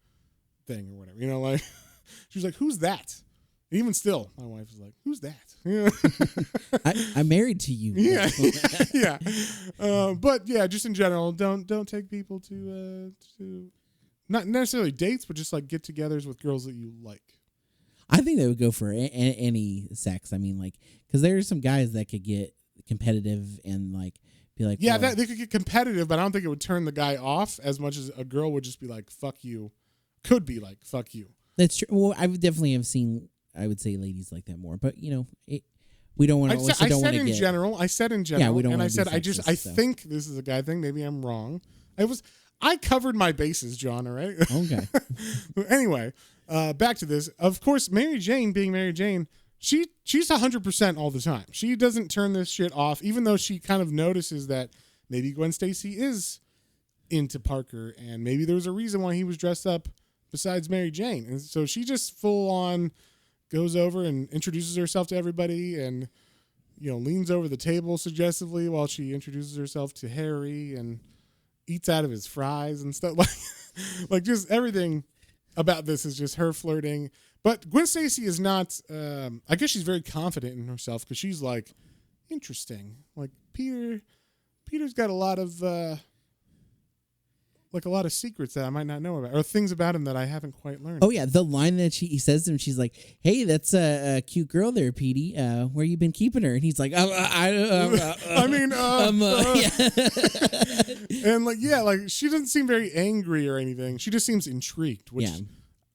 thing or whatever. Like she was like, who's that? Even still, my wife is like, "Who's that?" I'm married to you. Yeah, yeah. But yeah, just in general, don't take people to not necessarily dates, but just like get-togethers with girls that you like. I think they would go for any sex. I mean, like, because there are some guys that could get competitive and like be like, yeah, they could get competitive, but I don't think it would turn the guy off as much as a girl would just be like, "Fuck you," could be like, "Fuck you." That's true. Well, I would definitely have seen. I would say ladies like that more, but we don't want to. I said in general. Yeah, we don't. And I said sexist, I think this is a guy thing. Maybe I'm wrong. I covered my bases, John. All right. Okay. Anyway, back to this. Of course, Mary Jane being Mary Jane, she's 100% all the time. She doesn't turn this shit off, even though she kind of notices that maybe Gwen Stacy is into Parker, and maybe there was a reason why he was dressed up besides Mary Jane, and so she just full on goes over and introduces herself to everybody and, leans over the table suggestively while she introduces herself to Harry and eats out of his fries and stuff. Like just everything about this is just her flirting. But Gwen Stacy is not, I guess she's very confident in herself because she's like, interesting. Like Peter's got a lot of secrets that I might not know about, or things about him that I haven't quite learned. Oh yeah, the line that he says to him, she's like, "Hey, that's a cute girl there, Petey. Where you been keeping her?" And he's like, yeah. And like she doesn't seem very angry or anything. She just seems intrigued, which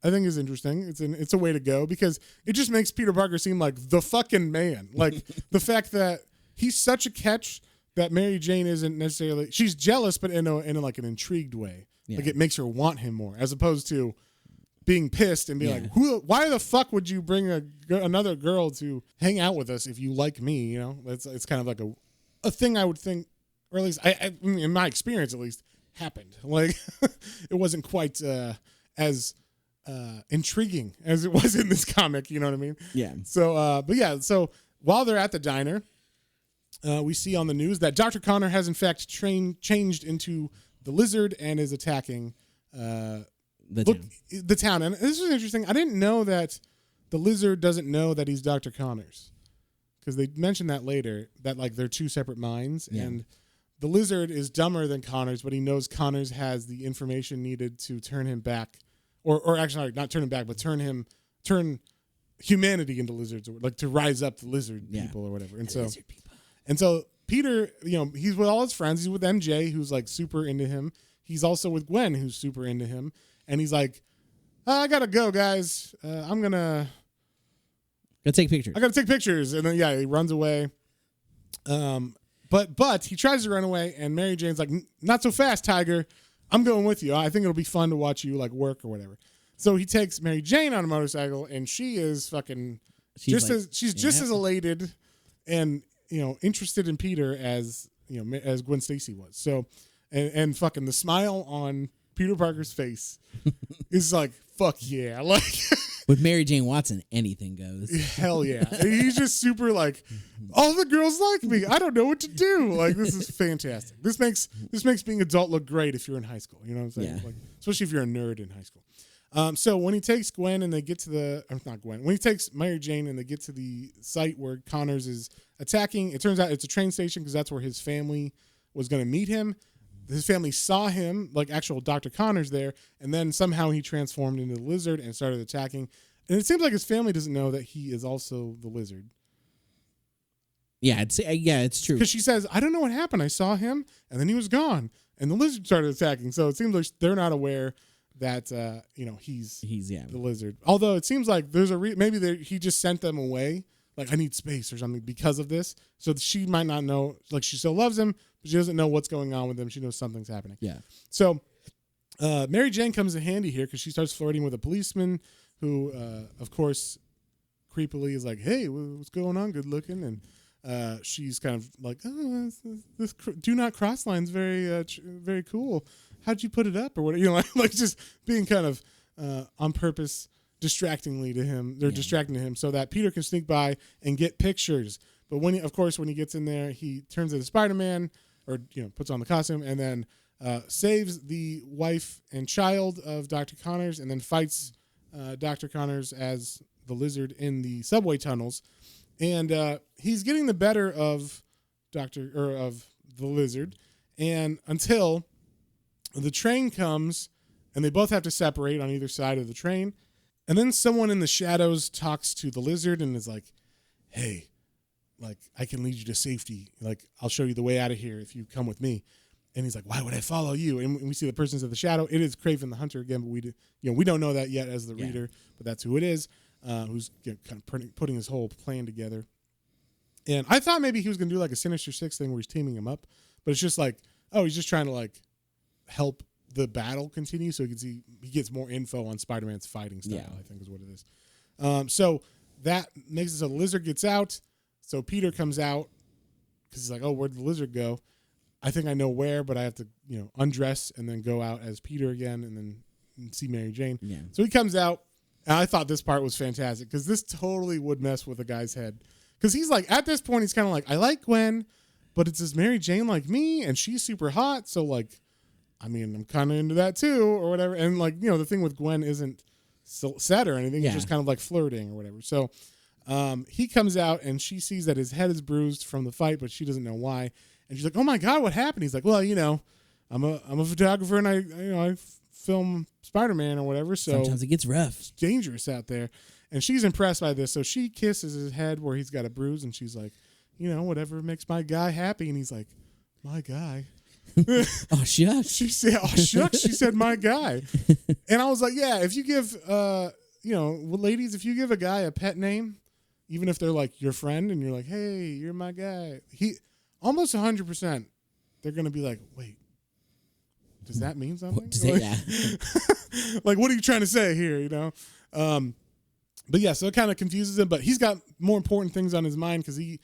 I think is interesting. It's a way to go because it just makes Peter Parker seem like the fucking man. Like the fact that he's such a catch. That Mary Jane isn't necessarily, she's jealous, but in like an intrigued way. Yeah. Like it makes her want him more, as opposed to being pissed and being like, why the fuck would you bring another girl to hang out with us if you like me? It's kind of like a thing I would think, or at least I in my experience at least, happened. Like it wasn't quite as intriguing as it was in this comic. You know what I mean? Yeah. So, so while they're at the diner, we see on the news that Dr. Connor has in fact changed into the Lizard and is attacking the town. And this is interesting. I didn't know that the Lizard doesn't know that he's Dr. Connors, because they mentioned that later, that like they're two separate minds. Yeah. And the Lizard is dumber than Connors, but he knows Connors has the information needed to turn him back, or actually not turn him back, but turn humanity into lizards, or like to rise up the lizard people or whatever. And so Peter, he's with all his friends. He's with MJ, who's like super into him. He's also with Gwen, who's super into him. And he's like, I gotta go, guys. I'm gonna take pictures. I gotta take pictures. And then he runs away. But he tries to run away, and Mary Jane's like, not so fast, Tiger. I'm going with you. I think it'll be fun to watch you like work or whatever. So he takes Mary Jane on a motorcycle, and she is fucking just as elated and interested in Peter as as Gwen Stacy was. So and fucking the smile on Peter Parker's face is like, fuck yeah. Like with Mary Jane Watson, anything goes. Hell yeah. He's just super like, all the girls like me. I don't know what to do. Like, this is fantastic. This makes being adult look great if you're in high school. You know what I'm saying? Yeah. Like, especially if you're a nerd in high school. So when he takes Gwen and they get to when he takes Mary Jane and they get to the site where Connors is attacking, it turns out it's a train station because that's where his family was going to meet him. His family saw him, like actual Dr. Connors there, and then somehow he transformed into the Lizard and started attacking. And it seems like his family doesn't know that he is also the Lizard. Yeah, it's true. Because she says, I don't know what happened. I saw him, and then he was gone, and the Lizard started attacking. So it seems like they're not aware that he's the Lizard. Although it seems like there's maybe he just sent them away. Like, I need space or something because of this. So she might not know. Like, she still loves him, but she doesn't know what's going on with him. She knows something's happening. Yeah. So Mary Jane comes in handy here because she starts flirting with a policeman who, of course, creepily is like, hey, what's going on? Good looking. And she's kind of like, oh, this do not cross line's very, very cool. How'd you put it up? Or what? Like just being kind of on purpose distracting to him so that Peter can sneak by and get pictures. But when he gets in there, he turns into Spider-Man, or puts on the costume, and then saves the wife and child of Dr. Connors, and then fights Dr. Connors as the Lizard in the subway tunnels. And he's getting the better of the Lizard, and until the train comes, and they both have to separate on either side of the train. And then someone in the shadows talks to the Lizard and is like, hey, like, I can lead you to safety. Like, I'll show you the way out of here if you come with me. And he's like, why would I follow you? And we see the person's in the shadow. It is Kraven the Hunter again, but we don't know that yet as the reader, but that's who it is, who's kind of putting his whole plan together. And I thought maybe he was going to do like a Sinister Six thing where he's teaming him up, but it's just like, oh, he's just trying to like help the battle continue so he gets more info on Spider-Man's fighting style, I think is what it is. So that makes it so the Lizard gets out. So Peter comes out because he's like, oh, where'd the Lizard go? I think I know where, but I have to, undress and then go out as Peter again and then see Mary Jane. Yeah. So he comes out, and I thought this part was fantastic because this totally would mess with a guy's head. Because he's like, at this point, he's kind of like, I like Gwen, but it's this Mary Jane like me, and she's super hot, so like, I mean, I'm kind of into that too, or whatever. And like, the thing with Gwen isn't set or anything. It's just kind of like flirting or whatever. So he comes out and she sees that his head is bruised from the fight, but she doesn't know why. And she's like, oh my God, what happened? He's like, well, I'm a photographer and I film Spider-Man or whatever. So sometimes it gets rough. It's dangerous out there. And she's impressed by this. So she kisses his head where he's got a bruise and she's like, whatever makes my guy happy. And he's like, my guy. Oh shucks. She said, "Oh shucks." She said, "My guy," and I was like, "Yeah." If you give, ladies, if you give a guy a pet name, even if they're like your friend, and you're like, "Hey, you're my guy," he almost 100%, they're gonna be like, "Wait, does that mean something?" Like, what are you trying to say here? But yeah, so it kind of confuses him. But he's got more important things on his mind because he,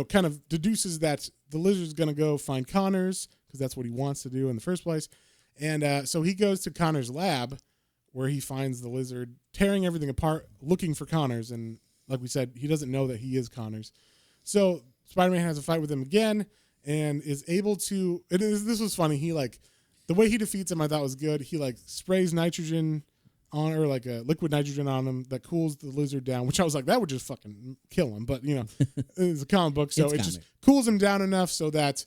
kind of deduces that the Lizard's gonna go find Connors. Because that's what he wants to do in the first place. And so he goes to Connor's lab where he finds the lizard tearing everything apart, looking for Connors. And like we said, he doesn't know that he is Connors. So Spider-Man has a fight with him again and is able to. This was funny. He like the way he defeats him, I thought was good. He like sprays nitrogen on, or like a liquid nitrogen on him that cools the lizard down, which I was like, that would just fucking kill him. But, it's a comic book, so it just cools him down enough so that,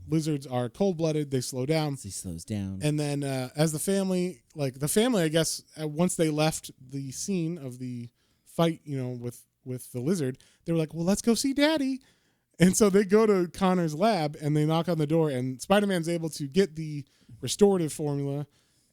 lizards are cold-blooded. They slow down. He slows down. And then as the family, I guess, once they left the scene of the fight, with the lizard, they were like, well, let's go see Daddy. And so they go to Connor's lab, and they knock on the door, and Spider-Man's able to get the restorative formula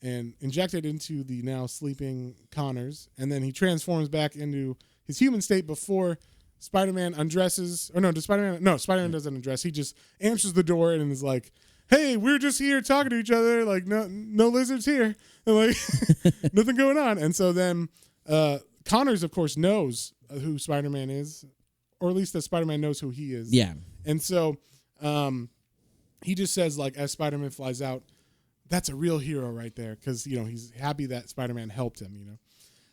and inject it into the now sleeping Connors, and then he transforms back into his human state before Spider-Man undresses. Or no, Spider-Man doesn't undress. He just answers the door and is like, hey, we're just here talking to each other. Like, no lizards here. And like, nothing going on. And so then Connors, of course, knows who Spider-Man is, or at least that Spider-Man knows who he is. Yeah. And so he just says, like, as Spider-Man flies out, that's a real hero right there, because he's happy that Spider-Man helped him.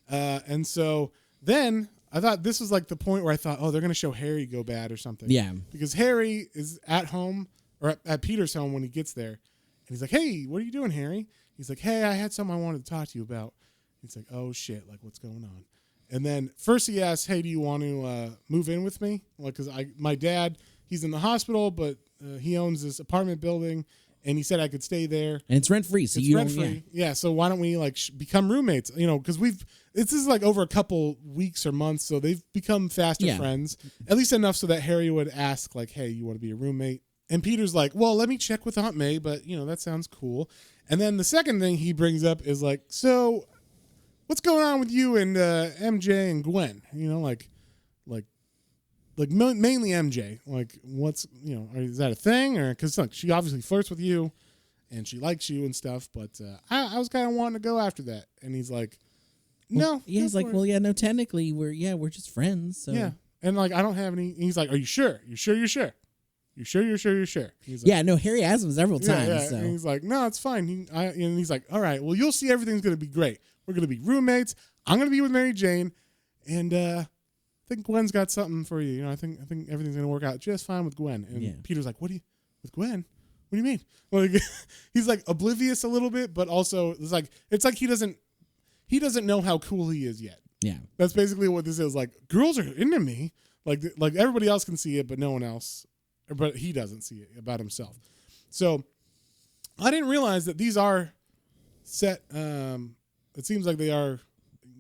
And so then I thought this was like the point where I thought, oh, they're gonna show Harry go bad or something. Yeah, because Harry is at home, or at Peter's home when he gets there, and he's like, hey, what are you doing, Harry? He's like, hey, I had something I wanted to talk to you about. He's like, oh shit, like what's going on? And then first he asks, hey, do you want to move in with me? Like, because my dad, he's in the hospital, but he owns this apartment building. And he said I could stay there, and it's rent free. So you rent free, yeah. So why don't we like become roommates? Because this is like over a couple weeks or months, so they've become faster friends, at least enough so that Harry would ask like, "Hey, you want to be a roommate?" And Peter's like, "Well, let me check with Aunt May, but that sounds cool." And then the second thing he brings up is like, "So, what's going on with you and MJ and Gwen? Like mainly MJ, like what's, is that a thing? Or because like she obviously flirts with you and she likes you and stuff, but I was kind of wanting to go after that." And he's like, no. Well, yeah, he's like, well, yeah, no, technically we're just friends. So. Yeah. And like, I don't have any, he's like, are you sure? You sure you're sure? You sure you're sure you're sure? He's like, yeah, no, Harry asked him several times. Yeah. So. And he's like, no, it's fine. And he's like, all right, well, you'll see everything's going to be great. We're going to be roommates. I'm going to be with Mary Jane. And, I think Gwen's got something for you. I think everything's gonna work out just fine with Gwen. And Peter's like, with Gwen? What do you mean? Like, he's like oblivious a little bit, but also it's like he doesn't know how cool he is yet. Yeah, that's basically what this is. Like, girls are into me. Like everybody else can see it, but no one else. But he doesn't see it about himself. So I didn't realize that these are set. It seems like they are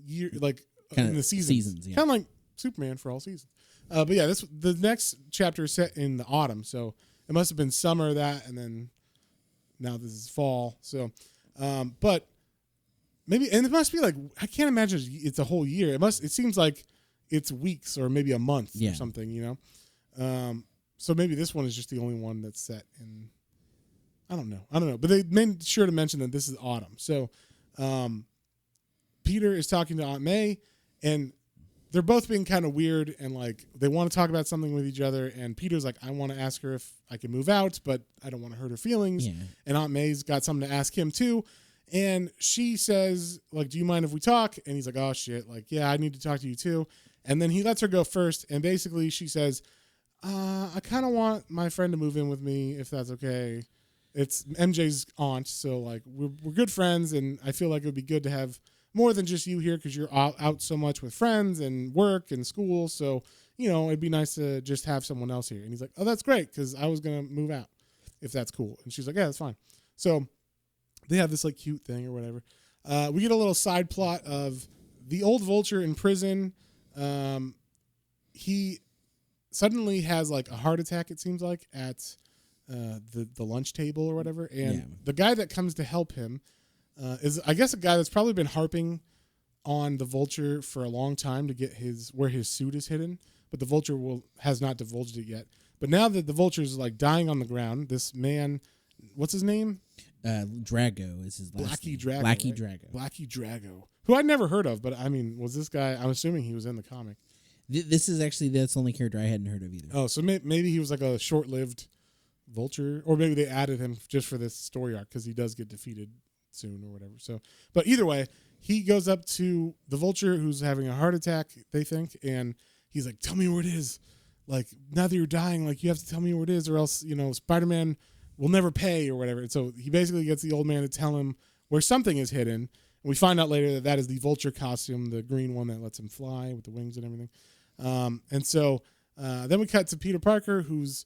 in the seasons. Yeah. Kind of like Superman for all seasons. But yeah, the next chapter is set in the autumn, so it must have been summer that, and then now this is fall. So, but maybe, and it must be like, I can't imagine it's a whole year. It seems like it's weeks or maybe a month or something, So maybe this one is just the only one that's set in. I don't know, but they made sure to mention that this is autumn. So, Peter is talking to Aunt May, and they're both being kind of weird, and like they want to talk about something with each other. And Peter's like, I want to ask her if I can move out, but I don't want to hurt her feelings. Yeah. And Aunt May's got something to ask him too. And she says, like, do you mind if we talk? And he's like, oh shit. Like, yeah, I need to talk to you too. And then he lets her go first. And basically she says, I kind of want my friend to move in with me, if that's okay. It's MJ's aunt. So like we're good friends. And I feel like it would be good to have more than just you here, because you're out so much with friends and work and school. So, it'd be nice to just have someone else here. And he's like, oh, that's great, because I was going to move out, if that's cool. And she's like, yeah, that's fine. So they have this like cute thing or whatever. We get a little side plot of the old Vulture in prison. He suddenly has like a heart attack, it seems like, at the lunch table or whatever. And the guy that comes to help him is, I guess, a guy that's probably been harping on the Vulture for a long time to get where his suit is hidden, but the Vulture has not divulged it yet. But now that the Vulture is like dying on the ground, this man, what's his name? Drago is his last name. Drago. Blackie right? Drago. Blackie Drago, who I'd never heard of, but I mean, was this guy? I'm assuming he was in the comic. This is actually that's the only character I hadn't heard of either. Oh, so maybe he was like a short-lived Vulture, or maybe they added him just for this story arc, because he does get defeated soon or whatever. So, but either way, he goes up to the Vulture who's having a heart attack, they think, and he's like, "Tell me where it is. Like, now that you're dying, like, you have to tell me where it is, or else, Spider-Man will never pay," or whatever. And so he basically gets the old man to tell him where something is hidden. And we find out later that is the Vulture costume, the green one that lets him fly with the wings and everything. And so then we cut to Peter Parker, whose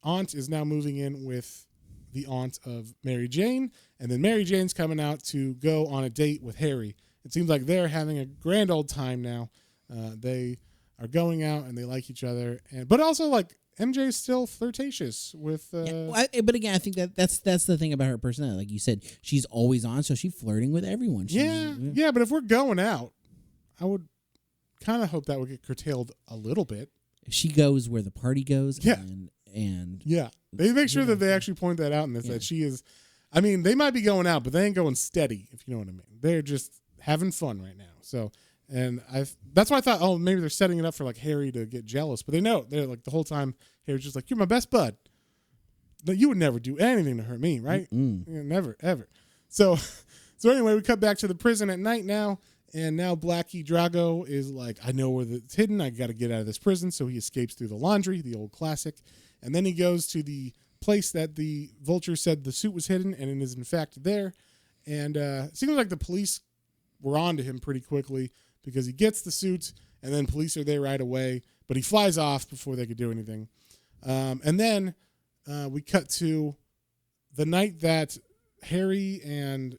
aunt is now moving in with the aunt of Mary Jane, and then Mary Jane's coming out to go on a date with Harry. It seems like they're having a grand old time now. They are going out and they like each other, but also like MJ is still flirtatious with. But again, I think that's the thing about her personality. Like you said, she's always on, so she's flirting with everyone. Yeah. But if we're going out, I would kind of hope that would get curtailed a little bit. She goes where the party goes. Yeah. And yeah, they make sure that they actually point that out in this, that she is. I mean, they might be going out, but they ain't going steady, if you know what I mean. They're just having fun right now. So, and that's why I thought, oh, maybe they're setting it up for like Harry to get jealous, but they're like the whole time Harry's just like, "You're my best bud. No, you would never do anything to hurt me, right? Yeah, never, ever." So anyway, we cut back to the prison at night now. And now Blackie Drago is like, "I know where it's hidden. I got to get out of this prison." So he escapes through the laundry, the old classic. And then he goes to the place that the Vulture said the suit was hidden, and it is in fact there. And it seems like the police were on to him pretty quickly because he gets the suit, and then police are there right away. But he flies off before they could do anything. And then we cut to the night that Harry and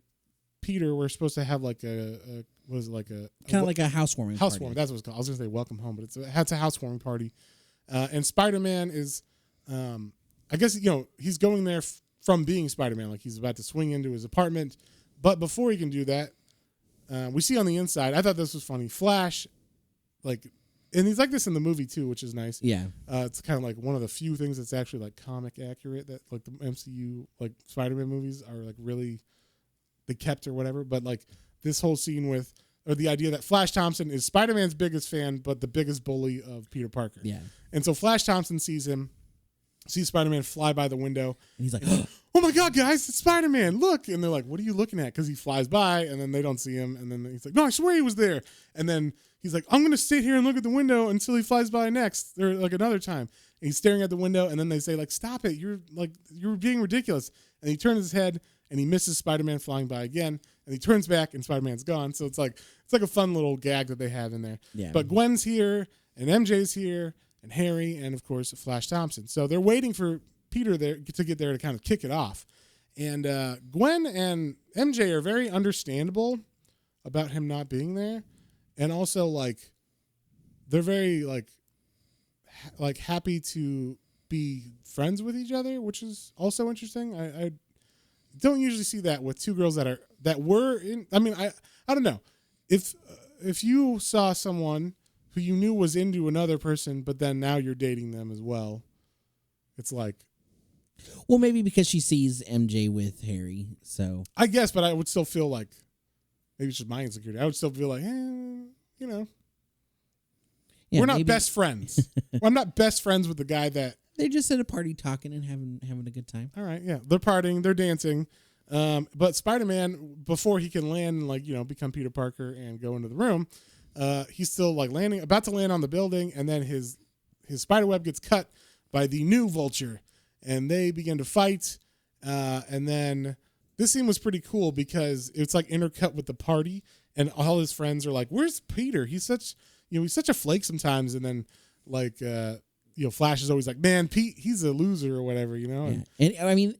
Peter were supposed to have like a kind of like a housewarming party. That's what it's called. I was going to say welcome home, but it's a housewarming party. And Spider-Man is, I guess, he's going there from being Spider-Man. Like he's about to swing into his apartment. But before he can do that, we see on the inside, I thought this was funny, Flash, like, and he's like this in the movie too, which is nice. Yeah. It's kind of like one of the few things that's actually like comic accurate, that like the MCU, like Spider-Man movies are like really, they kept or whatever. But like this whole scene or the idea that Flash Thompson is Spider-Man's biggest fan, but the biggest bully of Peter Parker. Yeah. And so Flash Thompson sees Spider-Man fly by the window. And he's like, "Oh my God, guys, it's Spider-Man, look." And they're like, "What are you looking at?" Because he flies by, and then they don't see him. And then he's like, "No, I swear he was there." And then he's like, "I'm going to sit here and look at the window until he flies by next, or like another time." And he's staring at the window, and then they say, like, "Stop it, you're being ridiculous." And he turns his head, and he misses Spider-Man flying by again. And he turns back, and Spider-Man's gone. So it's like a fun little gag that they have in there. Yeah. But Gwen's here, and MJ's here, and Harry, and of course Flash Thompson. So they're waiting for Peter there to get there to kind of kick it off. And Gwen and MJ are very understandable about him not being there, and also like they're very like happy to be friends with each other, which is also interesting. I don't usually see that with two girls that were in. I mean, I don't know if you saw someone who you knew was into another person, but then now you're dating them as well. It's like, well, maybe because she sees MJ with Harry, so I guess, but I would still feel like maybe it's just my insecurity. I would still feel like, yeah, we're not best friends. Well, I'm not best friends with the guy that. They're just at a party talking and having a good time. All right, yeah, they're partying, they're dancing, but Spider-Man, before he can land and become Peter Parker and go into the room, he's still like about to land on the building, and then his spiderweb gets cut by the new Vulture, and they begin to fight. And then this scene was pretty cool because it's like intercut with the party, and all his friends are like, "Where's Peter? He's such a flake sometimes." And then like. Flash is always like, "Man, Pete, he's a loser," or whatever, Yeah. And I mean,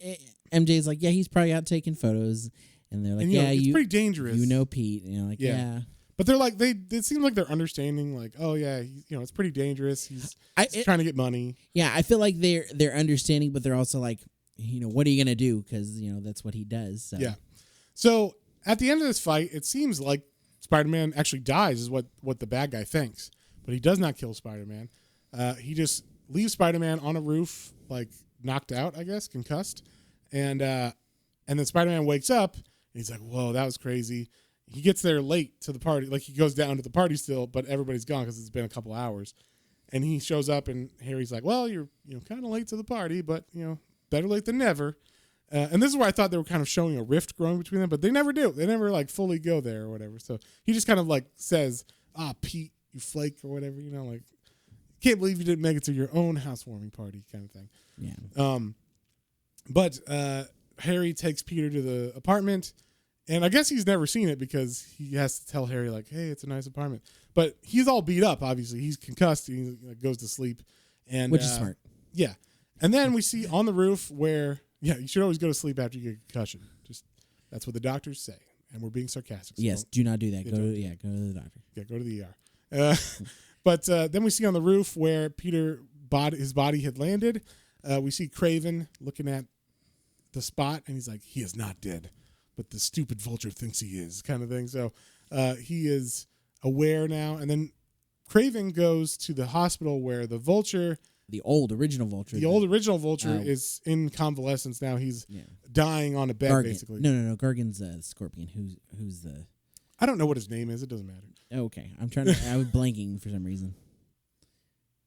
MJ's like, "Yeah, he's probably out taking photos," and they're like, and, it's pretty dangerous. Pete, and you're like, yeah. But they're like, it seems like they're understanding, like, "Oh yeah, it's pretty dangerous. He's trying to get money." Yeah, I feel like they're understanding, but they're also like, what are you gonna do? Because that's what he does. So. Yeah. So at the end of this fight, it seems like Spider-Man actually dies, is what the bad guy thinks, but he does not kill Spider-Man. He just leaves Spider-Man on a roof, like knocked out, I guess, concussed. And then Spider-Man wakes up and he's like, "Whoa, that was crazy." He gets there late to the party. Like he goes down to the party still, but everybody's gone because it's been a couple hours. And he shows up and Harry's like, "Well, you're kind of late to the party, but better late than never." And this is where I thought they were kind of showing a rift growing between them, but they never do. They never like fully go there or whatever. So he just kind of like says, Pete, you flake or whatever, like, can't believe you didn't make it to your own housewarming party kind of thing. Yeah. But Harry takes Peter to the apartment, and I guess he's never seen it because he has to tell Harry, like, hey, it's a nice apartment. But he's all beat up, obviously. He's concussed. He goes to sleep. Which is smart. Yeah. And then we see on the roof where, you should always go to sleep after you get a concussion. Just that's what the doctors say. And we're being sarcastic. So yes, do not do that. Go to the doctor. Yeah, go to the ER. But then we see on the roof where his body had landed. We see Craven looking at the spot, and he's like, he is not dead, but the stupid vulture thinks he is, kind of thing. So he is aware now. And then Craven goes to the hospital where the vulture, the old original vulture, is in convalescence now. He's dying on a bed, Gargan. basically. No. Gargan's Scorpion. Who's the? I don't know what his name is. It doesn't matter. Okay, I was blanking for some reason.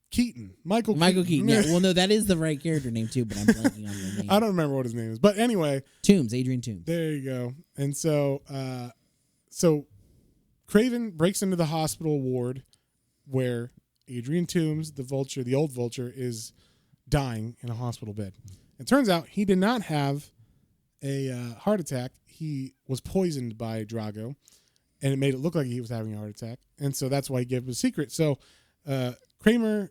Keaton. Michael Keaton. Yeah. Well, no, that is the right character name too, but I'm blanking on the name. I don't remember what his name is, but anyway, Adrian Toomes. There you go. And so, Craven breaks into the hospital ward where Adrian Toomes, the old vulture, is dying in a hospital bed. It turns out he did not have a heart attack. He was poisoned by Drago, and it made it look like he was having a heart attack. And so that's why he gave him a secret. So Craven.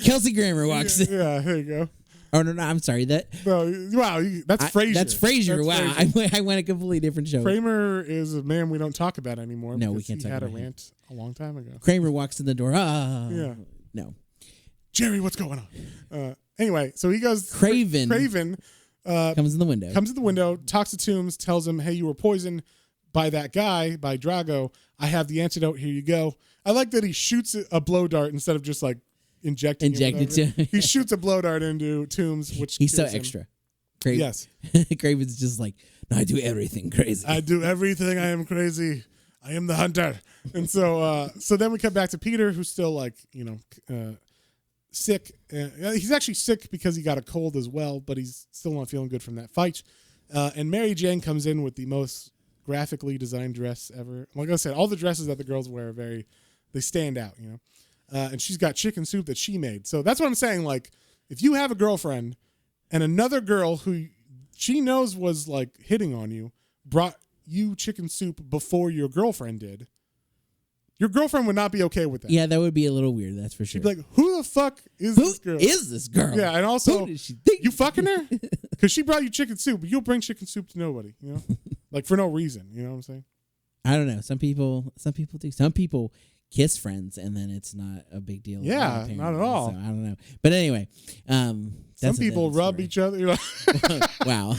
Kelsey Grammer walks in. Yeah, here you go. Oh, no, I'm sorry. Wow, that's Frasier. That's Frasier. Wow, I went a completely different show. Kramer is a man we don't talk about anymore. No, we can't talk about him. He had a rant a long time ago. Kramer walks in the door. Yeah. No. Jerry, what's going on? Anyway, so he goes. Craven comes in the window. Talks to Toomes, tells him, hey, you were poisoned by that guy, by Drago. I have the antidote. Here you go. I like that he shoots a blow dart instead of just like injecting it. He shoots a blow dart into Toomes, which he's so extra. Yes. Craven's just like, no, I do everything crazy. I do everything. I am crazy. I am the hunter. And so then we come back to Peter, who's still like, sick. He's actually sick because he got a cold as well, but he's still not feeling good from that fight. And Mary Jane comes in with the most graphically designed dress ever. Like I said, all the dresses that the girls wear they stand out, and she's got chicken soup that she made. So that's what I'm saying. Like, if you have a girlfriend and another girl who she knows was like hitting on you brought you chicken soup before your girlfriend did, your girlfriend would not be okay with that. Yeah, that would be a little weird. That's for sure. She'd be like, "Who the fuck is this girl? Who is this girl? Yeah, and also, who does she think? You fucking her because she brought you chicken soup, but you'll bring chicken soup to nobody, like for no reason. You know what I'm saying? I don't know. Some people do. Some people kiss friends, and then it's not a big deal. Yeah, not at all. So I don't know. But anyway, some people rub each other. You're like, wow.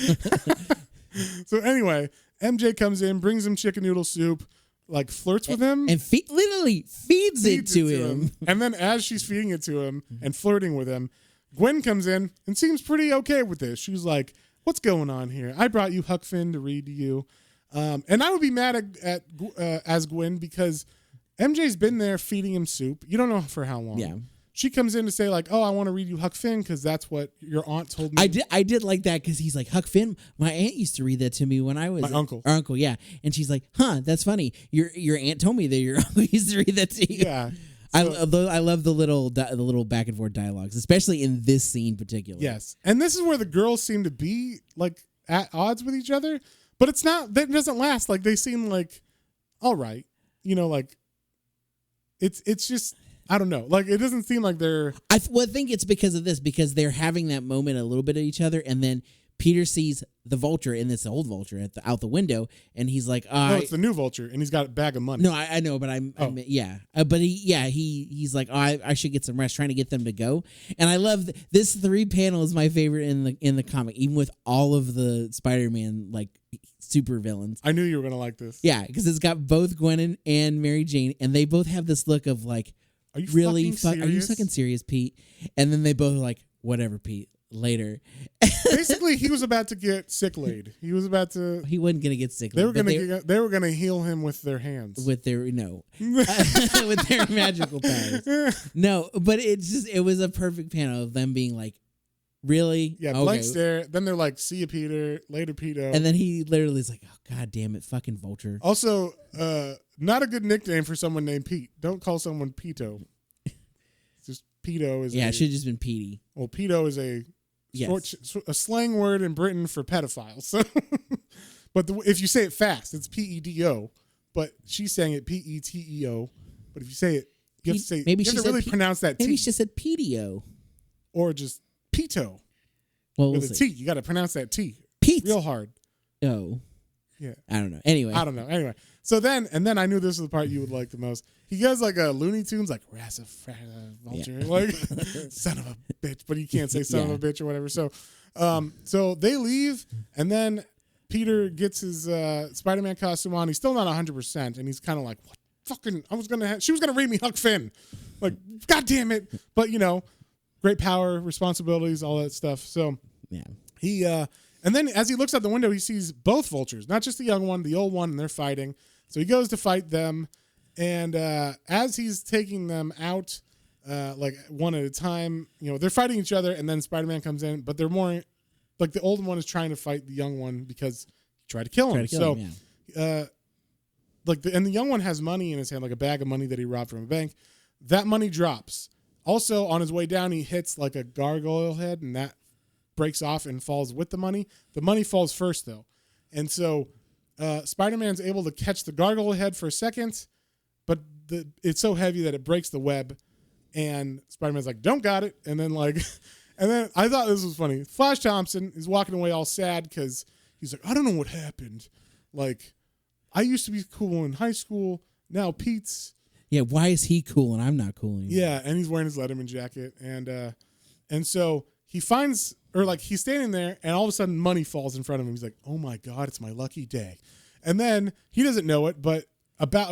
So anyway, MJ comes in, brings him chicken noodle soup. Like flirts with him and literally feeds it to him. And then as she's feeding it to him and flirting with him, Gwen comes in and seems pretty okay with this. She's like, what's going on here? I brought you Huck Finn to read to you. And I would be mad at as Gwen because MJ's been there feeding him soup. You don't know for how long. Yeah. She comes in to say like, oh, I want to read you Huck Finn because that's what your aunt told me. I did like that because he's like, Huck Finn, my aunt used to read that to me when I was... My uncle. Our uncle, yeah. And she's like, huh, that's funny. Your aunt told me that your uncle used to read that to you. Yeah. So, I love the little back and forth dialogues, especially in this scene particularly. Yes. And this is where the girls seem to be like at odds with each other, but it's not, that doesn't last. Like they seem like, all right, like it's just... I don't know. Like, it doesn't seem like they're... I think it's because of this, because they're having that moment a little bit of each other, and then Peter sees the vulture in this old vulture out the window, and he's like... no, it's the new vulture, and he's got a bag of money. No, I know, but yeah. But he's like, I should get some rest, trying to get them to go. And I love... This 3 panel is my favorite in the comic, even with all of the Spider-Man, like, super villains. I knew you were going to like this. Yeah, because it's got both Gwen and Mary Jane, and they both have this look of, like... Are you really fucking serious? Are you fucking serious, Pete? And then they both are like, whatever, Pete. later. Basically, he was about to get sick laid. He was about to. He wasn't gonna get sick. They were gonna heal him with their hands. With their with their magical powers. No, but it was a perfect panel of them being like, really? Yeah, blank stare. Then they're like, see you, Peter. Later, Peter. And then he literally is like, oh, God damn it, fucking Vulture. Also, not a good nickname for someone named Pete. Don't call someone Pito. Just Pedo is. Yeah, it should have just been Petey. Well, Pedo is a slang word in Britain for pedophiles. So, but if you say it fast, it's P-E-D-O. But she's saying it P-E-T-E-O. But if you say it, you have to say. Maybe you she have to really pronounce that T. Maybe she said Petio. Or just Pito. Well, with a T. You got to pronounce that T. Pete. Real hard. Oh. Yeah. I don't know. Anyway. So then I knew this was the part you would like the most. He does like a Looney Tunes, like Vulture, like son of a bitch, but you can't say son of a bitch or whatever. So they leave, and then Peter gets his Spider-Man costume on. He's still not 100%, and he's kind of like, what fucking? She was gonna read me Huck Finn, like, God damn it! But great power, responsibilities, all that stuff. So yeah, he and then as he looks out the window, he sees both vultures, not just the young one, the old one, and they're fighting. So he goes to fight them, and as he's taking them out, like one at a time, they're fighting each other, and then Spider-Man comes in, but they're more like the old one is trying to fight the young one because he tried to kill him. And the young one has money in his hand, like a bag of money that he robbed from a bank. That money drops. Also, on his way down, he hits like a gargoyle head, and that breaks off and falls with the money. The money falls first, though. And so Spider-Man's able to catch the gargoyle head for a second, but it's so heavy that it breaks the web. And Spider-Man's like, don't got it. And then I thought this was funny. Flash Thompson is walking away all sad because he's like, I don't know what happened. Like, I used to be cool in high school. Now Pete's. Yeah, why is he cool and I'm not cool anymore? Yeah, and he's wearing his Letterman jacket. And so he finds, or like he's standing there, and all of a sudden money falls in front of him. He's like, oh my God, it's my lucky day. And then he doesn't know it, but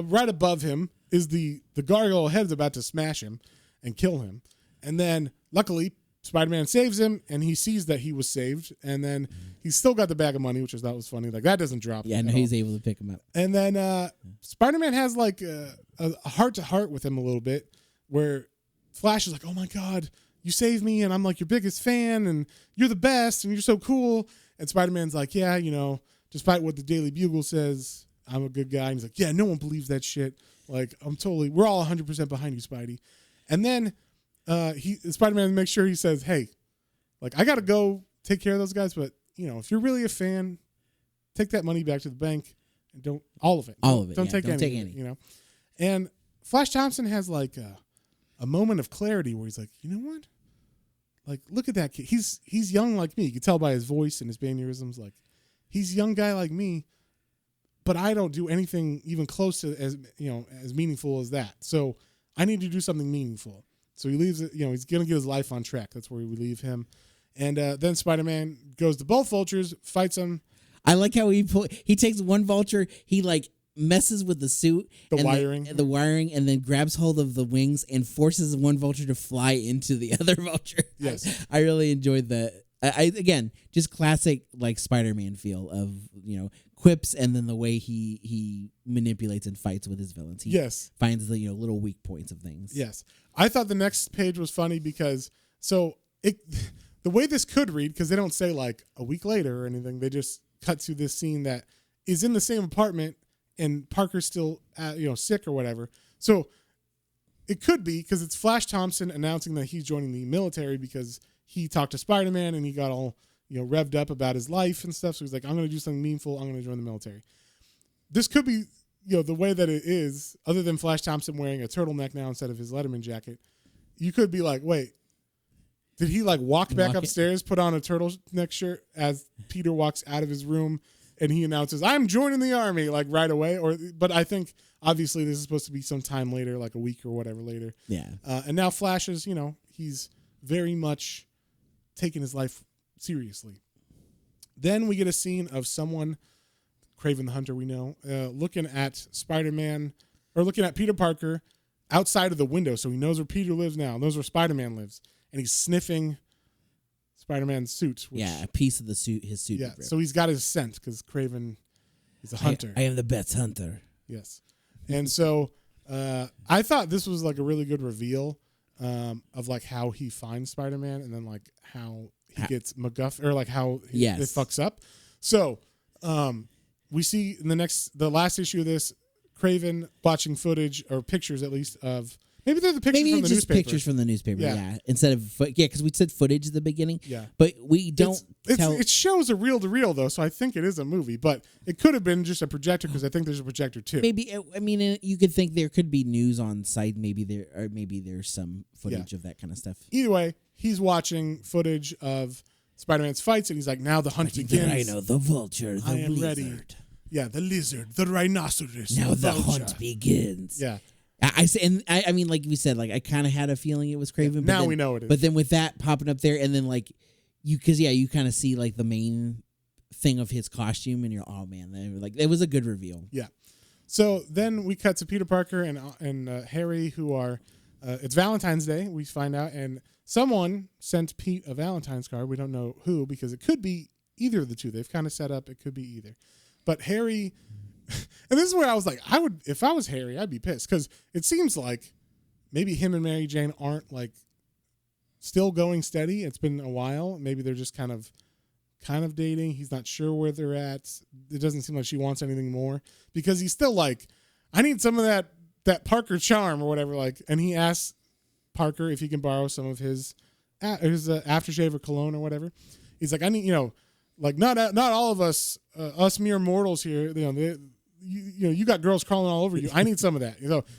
right above him is the gargoyle head's about to smash him and kill him. And then luckily Spider-Man saves him, and he sees that he was saved, and then he's still got the bag of money, which I thought was funny. Like, that doesn't drop. Yeah, no, he's able to pick him up. And then Spider-Man has like a heart-to-heart with him a little bit, where Flash is like, oh my God, you saved me, and I'm like your biggest fan, and you're the best, and you're so cool. And Spider-Man's like, yeah, despite what the Daily Bugle says, I'm a good guy. And he's like, yeah, no one believes that shit. Like, we're all 100% behind you, Spidey. And then Spider-Man makes sure he says, hey, like, I got to go take care of those guys, but, if you're really a fan, take that money back to the bank and don't, all of it. Don't take any. And Flash Thompson has like a moment of clarity where he's like, you know what? Like, look at that kid. He's young like me. You can tell by his voice and his mannerisms. Like, he's a young guy like me, but I don't do anything even close to as meaningful as that. So I need to do something meaningful. So he leaves it, he's going to get his life on track. That's where we leave him. And then Spider-Man goes to both vultures, fights them. I like how he takes one vulture, he like messes with the suit, the wiring, and then grabs hold of the wings and forces one vulture to fly into the other vulture. Yes. I really enjoyed that. Again, just classic like Spider-Man feel of, quips, and then the way he manipulates and fights with his villains. He finds the little weak points of things. Yes. I thought the next page was funny because the way this could read, because they don't say like a week later or anything, they just cut to this scene that is in the same apartment and Parker's still sick or whatever. So it could be because it's Flash Thompson announcing that he's joining the military because he talked to Spider-Man and he got all revved up about his life and stuff. So he's like, I'm going to do something meaningful. I'm going to join the military. This could be the way that it is, other than Flash Thompson wearing a turtleneck now instead of his Letterman jacket. You could be like, wait, did he like walk back upstairs, put on a turtleneck shirt as Peter walks out of his room and he announces, I'm joining the army, like right away? But I think obviously this is supposed to be some time later, like a week or whatever later. Yeah. And now Flash is, he's very much taking his life seriously. Then we get a scene of someone, Kraven the Hunter, we know, looking at Spider-Man, or looking at Peter Parker outside of the window. So he knows where Peter lives now, knows where Spider-Man lives. And he's sniffing Spider-Man's suit. Which, a piece of the suit, his suit. Yeah, so he's got his scent because Kraven is a hunter. I am the best hunter. Yes. And so I thought this was like a really good reveal of like how he finds Spider-Man and then like how he gets MacGuffin, or like how it fucks up. So we see in the last issue of this, Kraven watching footage, or pictures at least, of maybe they're the pictures from the newspaper. Pictures from the newspaper, yeah. Instead of because we said footage at the beginning. Yeah, but we don't. It shows a reel to reel though, so I think it is a movie. But it could have been just a projector because I think there's a projector too. Maybe I mean you could think there could be news on site. Maybe there's some footage of that kind of stuff. Either way, he's watching footage of Spider-Man's fights, and he's like, "Now the hunt begins." The rhino, the vulture, the lizard. Ready. Yeah, the lizard, the rhinoceros. Now the hunt begins. Yeah. I mean, like we said, like I kind of had a feeling it was Kraven. Yeah, now we know it is. But then with that popping up there, and then like you kind of see like the main thing of his costume, and you're, oh man, like it was a good reveal. Yeah. So then we cut to Peter Parker and Harry, who are. It's Valentine's Day. We find out, and someone sent Pete a Valentine's card. We don't know who, because it could be either of the two. They've kind of set up. It could be either. But Harry, and this is where I was like, if I was Harry, I'd be pissed, because it seems like maybe him and Mary Jane aren't like still going steady. It's been a while. Maybe they're just kind of dating. He's not sure where they're at. It doesn't seem like she wants anything more, because he's still like, I need some of that Parker charm or whatever. Like, and he asks Parker if he can borrow some of his aftershave or cologne or whatever. He's like, I need, like not all of us, us mere mortals here. You got girls crawling all over you. I need some of that.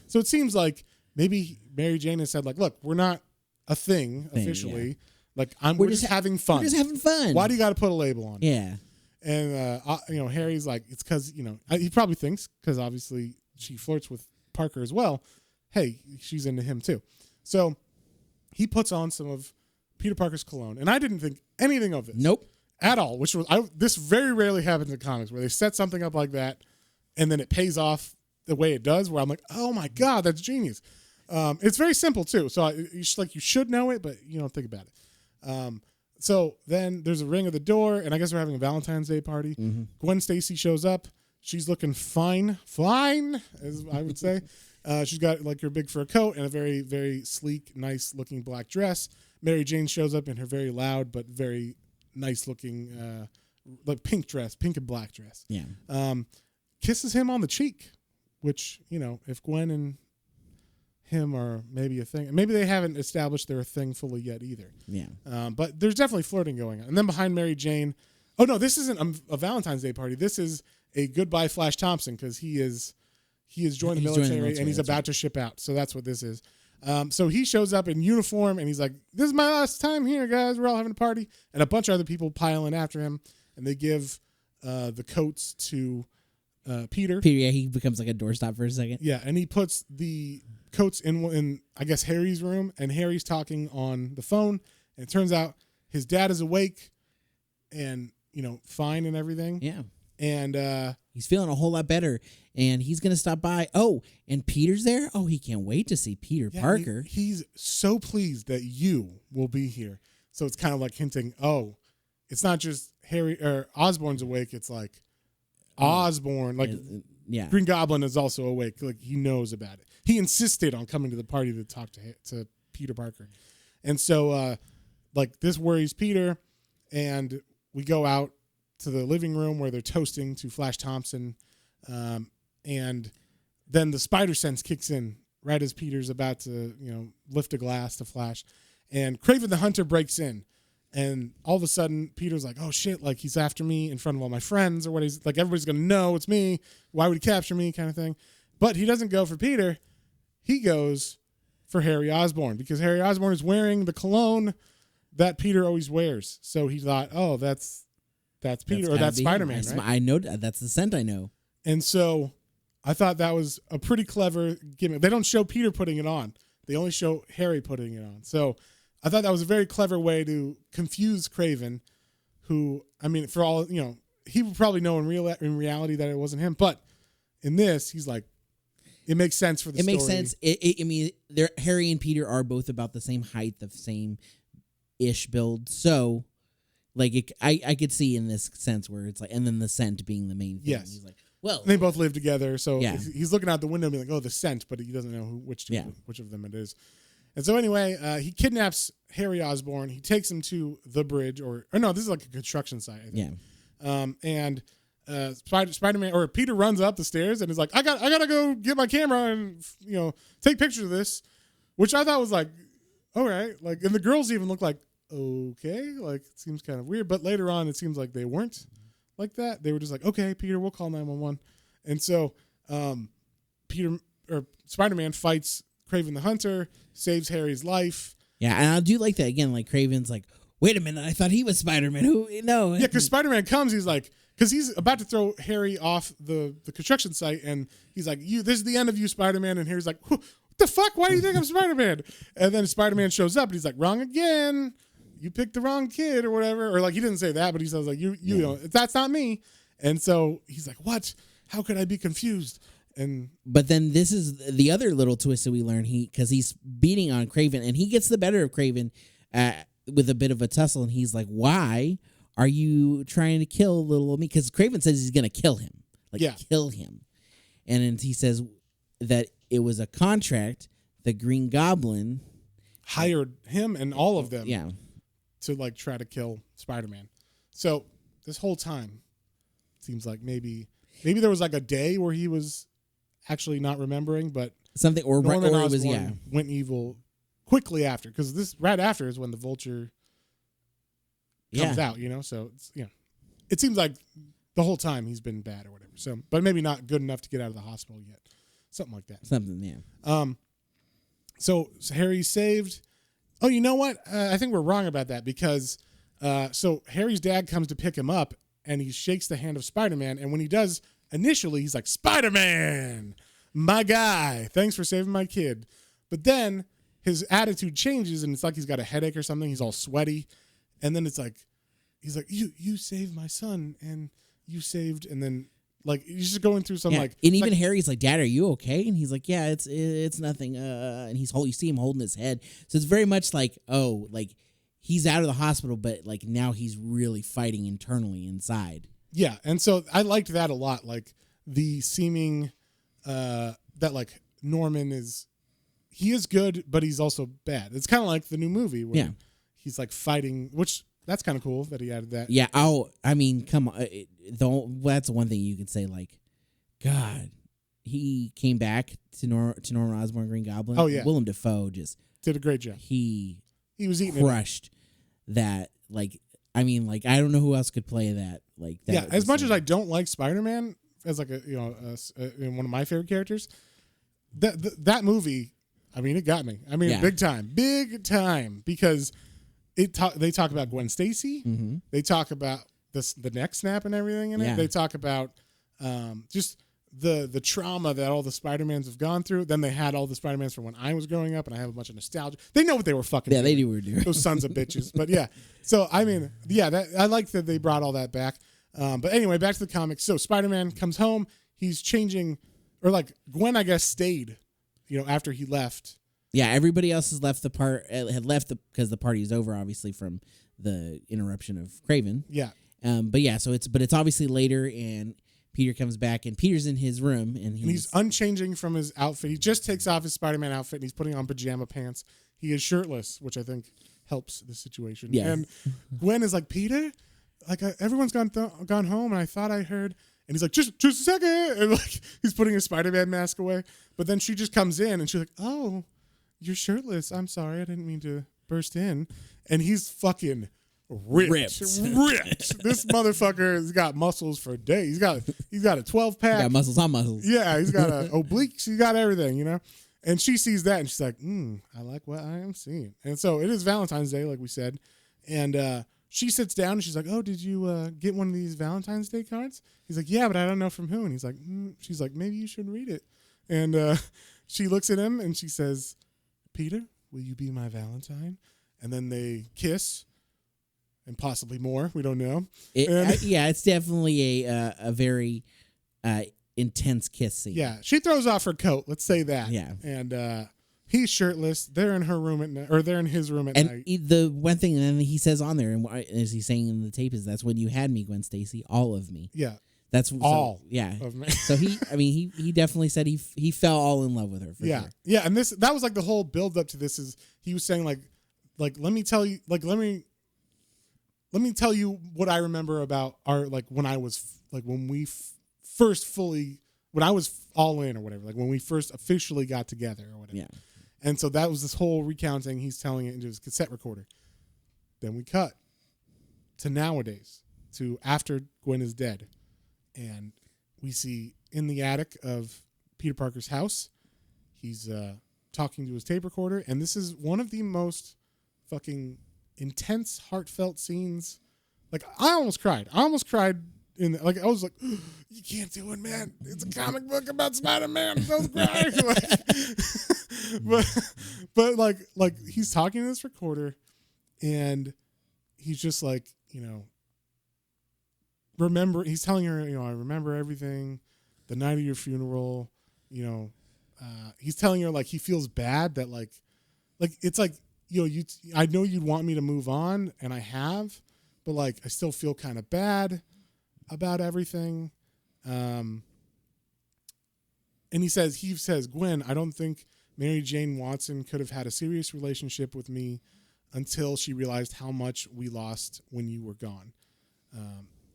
So it seems like maybe Mary Jane has said like, look, we're not a thing officially. Yeah. Like we're just having fun. We're just having fun. Why do you got to put a label on it? Yeah. And Harry's like, it's because he probably thinks, because obviously she flirts with Parker as well. Hey, she's into him too. So he puts on some of Peter Parker's cologne, and I didn't think anything of this. Nope. At all, which was this very rarely happens in comics, where they set something up like that and then it pays off the way it does, where I'm like, oh my God, that's genius. It's very simple too. So you should know it, but you don't think about it. So then there's a ring at the door, and I guess we're having a Valentine's Day party. Mm-hmm. Gwen Stacy shows up. She's looking fine, as I would say. She's got like her big fur coat and a very, very sleek, nice looking black dress. Mary Jane shows up in her very loud but very nice looking like pink and black dress. Yeah. Kisses him on the cheek, which, if Gwen and him are maybe a thing, maybe they haven't established they're a thing fully yet either. Yeah. But there's definitely flirting going on. And then behind Mary Jane, oh no, this isn't a Valentine's Day party. This is a goodbye Flash Thompson, because he is joined the military and he's about to ship out. So that's what this is. So he shows up in uniform and he's like, this is my last time here, guys. We're all having a party. And a bunch of other people pile in after him, and they give the coats to Peter. Yeah, he becomes like a doorstop for a second. Yeah, and he puts the coats in I guess Harry's room, and Harry's talking on the phone, and it turns out his dad is awake and fine and everything. Yeah. And he's feeling a whole lot better, and he's going to stop by. Oh, and Peter's there? Oh, he can't wait to see Peter Parker. He's so pleased that you will be here. So it's kind of like hinting, oh, it's not just Harry or Osborn's awake. It's like Osborn, like Green Goblin is also awake. Like he knows about it. He insisted on coming to the party to talk to Peter Parker. And so like this worries Peter, and we go out to the living room where they're toasting to Flash Thompson, and then the spider sense kicks in right as Peter's about to lift a glass to Flash, and Kraven the Hunter breaks in, and all of a sudden Peter's like, oh shit, like he's after me in front of all my friends, or what, he's like, everybody's gonna know it's me, why would he capture me, kind of thing. But he doesn't go for Peter, he goes for Harry Osborn, because Harry Osborn is wearing the cologne that Peter always wears. So he thought, oh, that's Peter, or that's Spider-Man, right? I know that's the scent I know. And so I thought that was a pretty clever gimmick. They don't show Peter putting it on. They only show Harry putting it on. So I thought that was a very clever way to confuse Kraven, who, I mean, for all, he would probably know in reality that it wasn't him. But in this, he's like, it makes sense for the story. It makes sense. I mean, Harry and Peter are both about the same height, the same-ish build. So I could see in this sense where it's like, and then the scent being the main thing. Yes. He's like, well, and they both live together, so Yeah. he's looking out the window and being like, oh, the scent, but he doesn't know which of them it is. And so anyway, he kidnaps Harry Osborn. He takes him to the bridge, or no, this is like a construction site, I think. Yeah. And Spider-Man or Peter runs up the stairs and is like, I gotta go get my camera and take pictures of this, which I thought was like, all right, like, and the girls even look like, okay, like it seems kind of weird, but later on it seems like they weren't like that. They were just like, okay, Peter, we'll call 911. And so Spider-Man fights Kraven the Hunter, saves Harry's life. Yeah, and I do like that again. Like Kraven's like, wait a minute, I thought he was Spider-Man. Who? No. Yeah, because Spider-Man comes, he's like, because he's about to throw Harry off the construction site, and he's like, this is the end of you, Spider-Man. And Harry's like, what the fuck? Why do you think I'm Spider-Man? And then Spider-Man shows up, and he's like, wrong again. You picked the wrong kid or whatever. Or like, he didn't say that, but he says like, you know, that's not me. And so he's like, what? How could I be confused? But then this is the other little twist that we learn. Because he's beating on Kraven, and he gets the better of Kraven with a bit of a tussle, and he's like, why are you trying to kill little me? Because Kraven says he's going to kill him. Kill him. And then he says that it was a contract. The Green Goblin hired him and all of them Yeah. to like try to kill Spider-Man. So this whole time, it seems like maybe there was like a day where he was actually not remembering, but something or Norman it was Osborn went evil quickly after, because this right after is when the Vulture comes out, so it's, it seems like the whole time he's been bad or whatever. So, but maybe not good enough to get out of the hospital yet, something like that. So Harry's saved. Oh, you know what? I think we're wrong about that, because so Harry's dad comes to pick him up, and he shakes the hand of Spider-Man, and when he does, initially he's like, Spider-Man, my guy, thanks for saving my kid. But then his attitude changes, and it's like he's got a headache or something. He's all sweaty, and then it's like, he's like, you saved my son, and you saved, and then like he's just going through some like, and even Harry's like, Dad, are you okay? And he's like, yeah, it's nothing. And you see him holding his head, so it's very much like, oh, like he's out of the hospital, but like now he's really fighting internally inside. Yeah, and so I liked that a lot, like the seeming that like Norman is good, but he's also bad. It's kind of like the new movie where he's like fighting, which that's kind of cool that he added that. Yeah. Oh, I mean, come on. That's one thing you could say. Like, God, he came back to Norman Osborn, Green Goblin. Oh yeah, Willem Dafoe just did a great job. He was eating crushed that. Like, I mean, like I don't know who else could play that. Like that. Yeah, as much as I don't like Spider-Man as like one of my favorite characters, that movie, I mean, it got me. I mean, big time, because they talk about Gwen Stacy. Mm-hmm. They talk about the neck snap and everything in it. They talk about just the trauma that all the Spider-Mans have gone through. Then they had all the Spider-Mans from when I was growing up, and I have a bunch of nostalgia. They know what they were fucking doing. They knew what they were doing. Those sons of bitches. But yeah. So, I mean, I like that they brought all that back. But anyway, back to the comics. So Spider-Man comes home. He's changing, or like Gwen, I guess, stayed, after he left. Yeah, everybody else had left because the party is over, obviously, from the interruption of Kraven. Yeah. But it's obviously later, and Peter comes back, and Peter's in his room, and he's unchanging from his outfit. He just takes off his Spider-Man outfit, and he's putting on pajama pants. He is shirtless, which I think helps the situation. Yeah. And Gwen is like, Peter, like everyone's gone home, and I thought I heard. And he's like, just a second, and like he's putting his Spider-Man mask away. But then she just comes in, and she's like, oh, you're shirtless. I'm sorry, I didn't mean to burst in. And he's fucking ripped. This motherfucker has got muscles for days. He's got a 12-pack. Got muscles on muscles. Yeah, he's got obliques. He's got everything, And she sees that, and she's like, I like what I am seeing. And so it is Valentine's Day, like we said. And she sits down, and she's like, oh, did you get one of these Valentine's Day cards? He's like, yeah, but I don't know from who. And he's like, she's like, maybe you should read it. And she looks at him, and she says, Peter, will you be my Valentine? And then they kiss, and possibly more. We don't know. It's definitely a very intense kiss scene. Yeah, she throws off her coat. Let's say that. Yeah. And He's shirtless. They're in her room at night, or they're in his room at night. And the one thing, and then he says on there, and as he's saying in the tape, is that's when you had me, Gwen Stacy, all of me. Yeah. That's all of me. So he definitely said he fell all in love with her. For yeah. sure. Yeah. And that was like the whole build up to this is he was saying like, let me tell you what I remember about our, like when I was like, when we first fully, when I was all in or whatever, like when we first officially got together or whatever. Yeah. And so that was this whole recounting. He's telling it into his cassette recorder. Then we cut to nowadays, to after Gwen is dead. And we see in the attic of Peter Parker's house, he's talking to his tape recorder. And this is one of the most fucking intense, heartfelt scenes. Like, I almost cried. I was like, you can't do it, man. It's a comic book about Spider-Man. Don't cry. but like he's talking to this recorder, and he's just like, he's telling her, I remember everything, the night of your funeral, he's telling her like he feels bad that like it's like, I know you'd want me to move on, and I have, but like I still feel kind of bad about everything. And he says, Gwen, I don't think Mary Jane Watson could have had a serious relationship with me until she realized how much we lost when you were gone.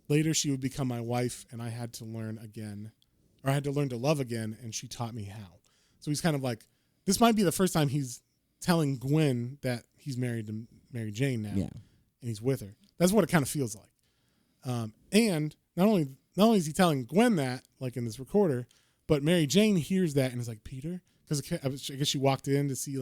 Later, she would become my wife, and I had to learn to love again, and she taught me how. So he's kind of like, this might be the first time he's telling Gwen that he's married to Mary Jane now, and he's with her. That's what it kind of feels like. And not only is he telling Gwen that, like in this recorder, but Mary Jane hears that and is like, Peter? Because I guess she walked in to see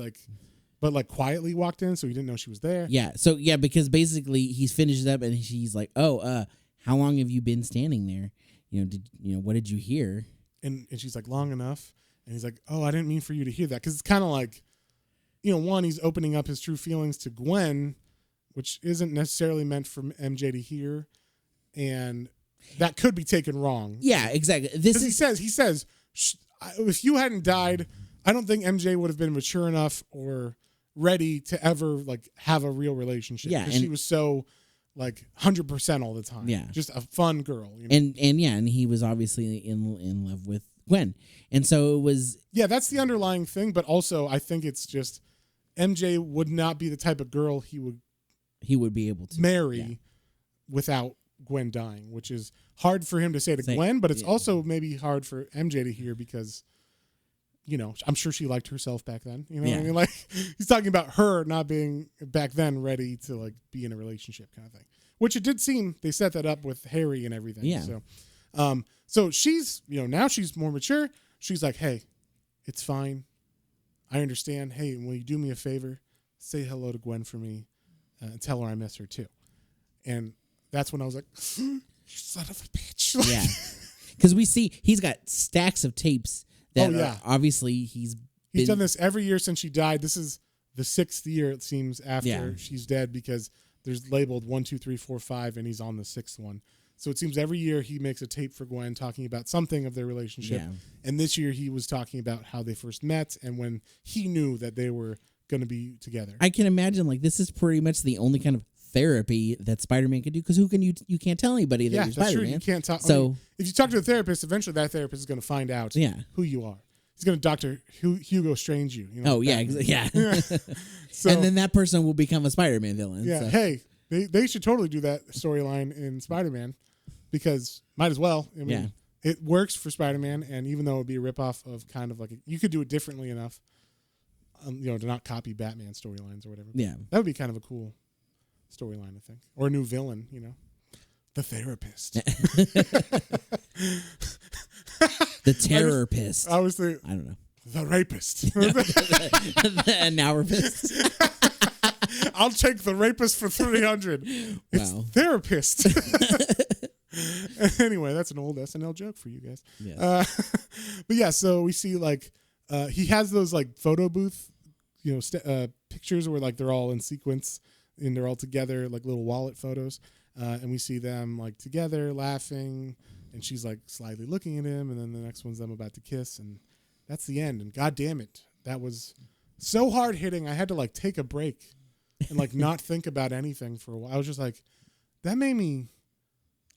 but quietly walked in, so he didn't know she was there. Yeah. So because basically he's finished up and she's like, oh, how long have you been standing there? What did you hear? And she's like, long enough. And he's like, oh, I didn't mean for you to hear that. Because it's kind of like, one, he's opening up his true feelings to Gwen, which isn't necessarily meant for MJ to hear. And that could be taken wrong. Yeah, exactly. He says, if you hadn't died, I don't think MJ would have been mature enough or ready to ever have a real relationship. Yeah, because she was so 100% all the time. Yeah, just a fun girl. And he was obviously in love with Gwen, and so it was. Yeah, that's the underlying thing. But also, I think it's just MJ would not be the type of girl he would be able to marry without Gwen dying, which is hard for him to say to Gwen, but it's also maybe hard for MJ to hear because, I'm sure she liked herself back then. What I mean? He's talking about her not being back then ready to be in a relationship kind of thing, which it did seem they set that up with Harry and everything. Yeah. So she's, now she's more mature. She's like, hey, it's fine. I understand. Hey, will you do me a favor? Say hello to Gwen for me and tell her I miss her too. And that's when I was like, you son of a bitch. Yeah. Because we see he's got stacks of tapes that obviously he's done this every year since she died. This is the 6th year, it seems, after she's dead because there's labeled 1, 2, 3, 4, 5, and he's on the 6th one. So it seems every year he makes a tape for Gwen talking about something of their relationship. Yeah. And this year he was talking about how they first met and when he knew that they were going to be together. I can imagine this is pretty much the only kind of therapy that Spider-Man could do because you can't tell anybody that you're Spider-Man. True. You can't talk. So if you talk to a therapist, eventually that therapist is going to find out who you are. He's going to Dr. Hugo Strange you. Yeah. So, and then that person will become a Spider-Man villain. Yeah. So. Hey, they should totally do that storyline in Spider-Man because might as well. I mean, it works for Spider-Man, and even though it would be a ripoff of kind of you could do it differently enough, to not copy Batman storylines or whatever. Yeah. That would be kind of a cool storyline, I think, or a new villain. The therapist, the terrorist. I don't know, the rapist, the now-rapist. I'll take the rapist for 300. It's therapist. Anyway, that's an old SNL joke for you guys. Yeah. But yeah, so we see he has those photo booth, pictures where they're all in sequence and they're all together, little wallet photos. And we see them together laughing, and she's slyly looking at him, and then the next one's them about to kiss, and that's the end. And God damn it, that was so hard hitting. I had to like take a break and like not think about anything for a while. I was just like, that made me,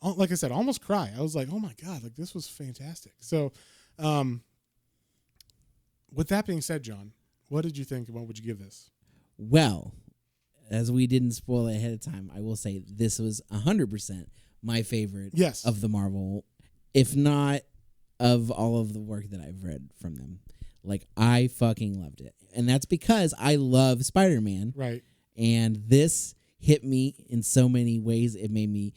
like I said, almost cry. I was like, oh my God, like this was fantastic. So, with that being said, John, what did you think and what would you give this? Well, as we didn't spoil it ahead of time, I will say this was 100% my favorite of the Marvel, if not of all of the work that I've read from them. Like, I fucking loved it. And that's because I love Spider-Man. Right. And this hit me in so many ways. It made me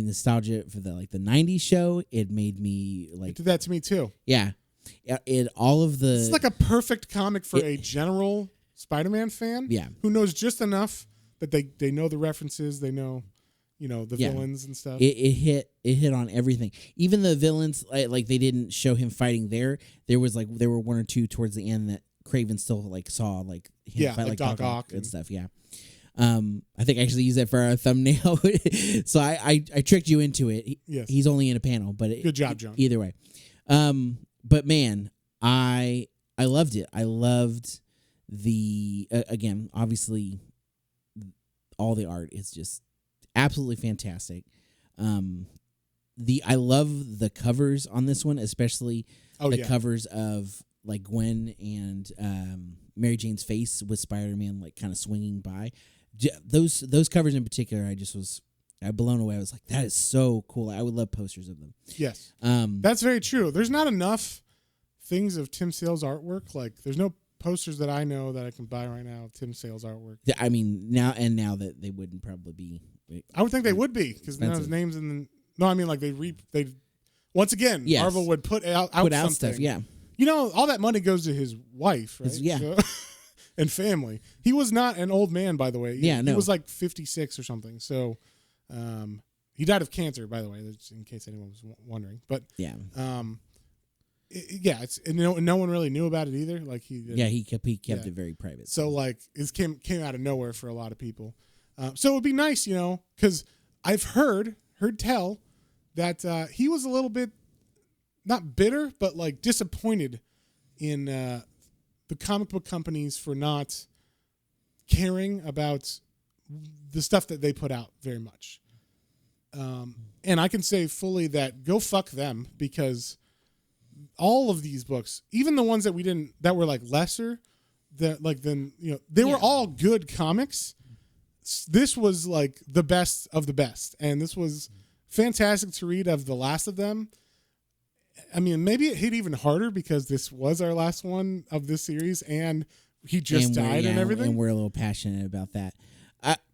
nostalgia for the 90s show. It made me like... It did that to me too. Yeah. It's like a perfect comic for a general Spider-Man fan. Yeah. Who knows just enough that they know the references, they know, the villains and stuff. It hit on everything. Even the villains, like they didn't show him fighting there. There were one or two towards the end that Craven still saw him fight like Doc Ock and stuff. Yeah. I think I actually used that for our thumbnail. So I tricked you into it. He's only in a panel, but good job, John. Either way. But man, I loved it. I loved the again, obviously all the art is just absolutely fantastic. I love the covers on this one, especially covers of like Gwen and Mary Jane's face with Spider-Man kind of swinging by. Those covers in particular, I blown away. I was like, that is so cool. I would love posters of them. Yes. That's very true. There's not enough things of Tim Sale's artwork. Like, there's no posters that I know that I can buy right now of Tim Sale's artwork. Yeah, I mean, now that they wouldn't probably be. I would think they would be, because now his name's in the... No, I mean, like, they once again, Marvel would put out something. Stuff, yeah. All that money goes to his wife, right? Yeah. So, and family. He was not an old man, by the way. Yeah, no. He was like 56 or something. So, he died of cancer, by the way, in case anyone was wondering. But yeah, no one really knew about it either. Like he kept it very private. So like it came out of nowhere for a lot of people. So it would be nice, because I've heard tell that he was a little bit not bitter, but like disappointed in the comic book companies for not caring about the stuff that they put out very much. And I can say fully that go fuck them, because all of these books, even the ones that were like lesser, they were all good comics. This was like the best of the best, and this was fantastic to read of the last of them. I mean, maybe it hit even harder because this was our last one of this series, and he just died and everything. And we're a little passionate about that.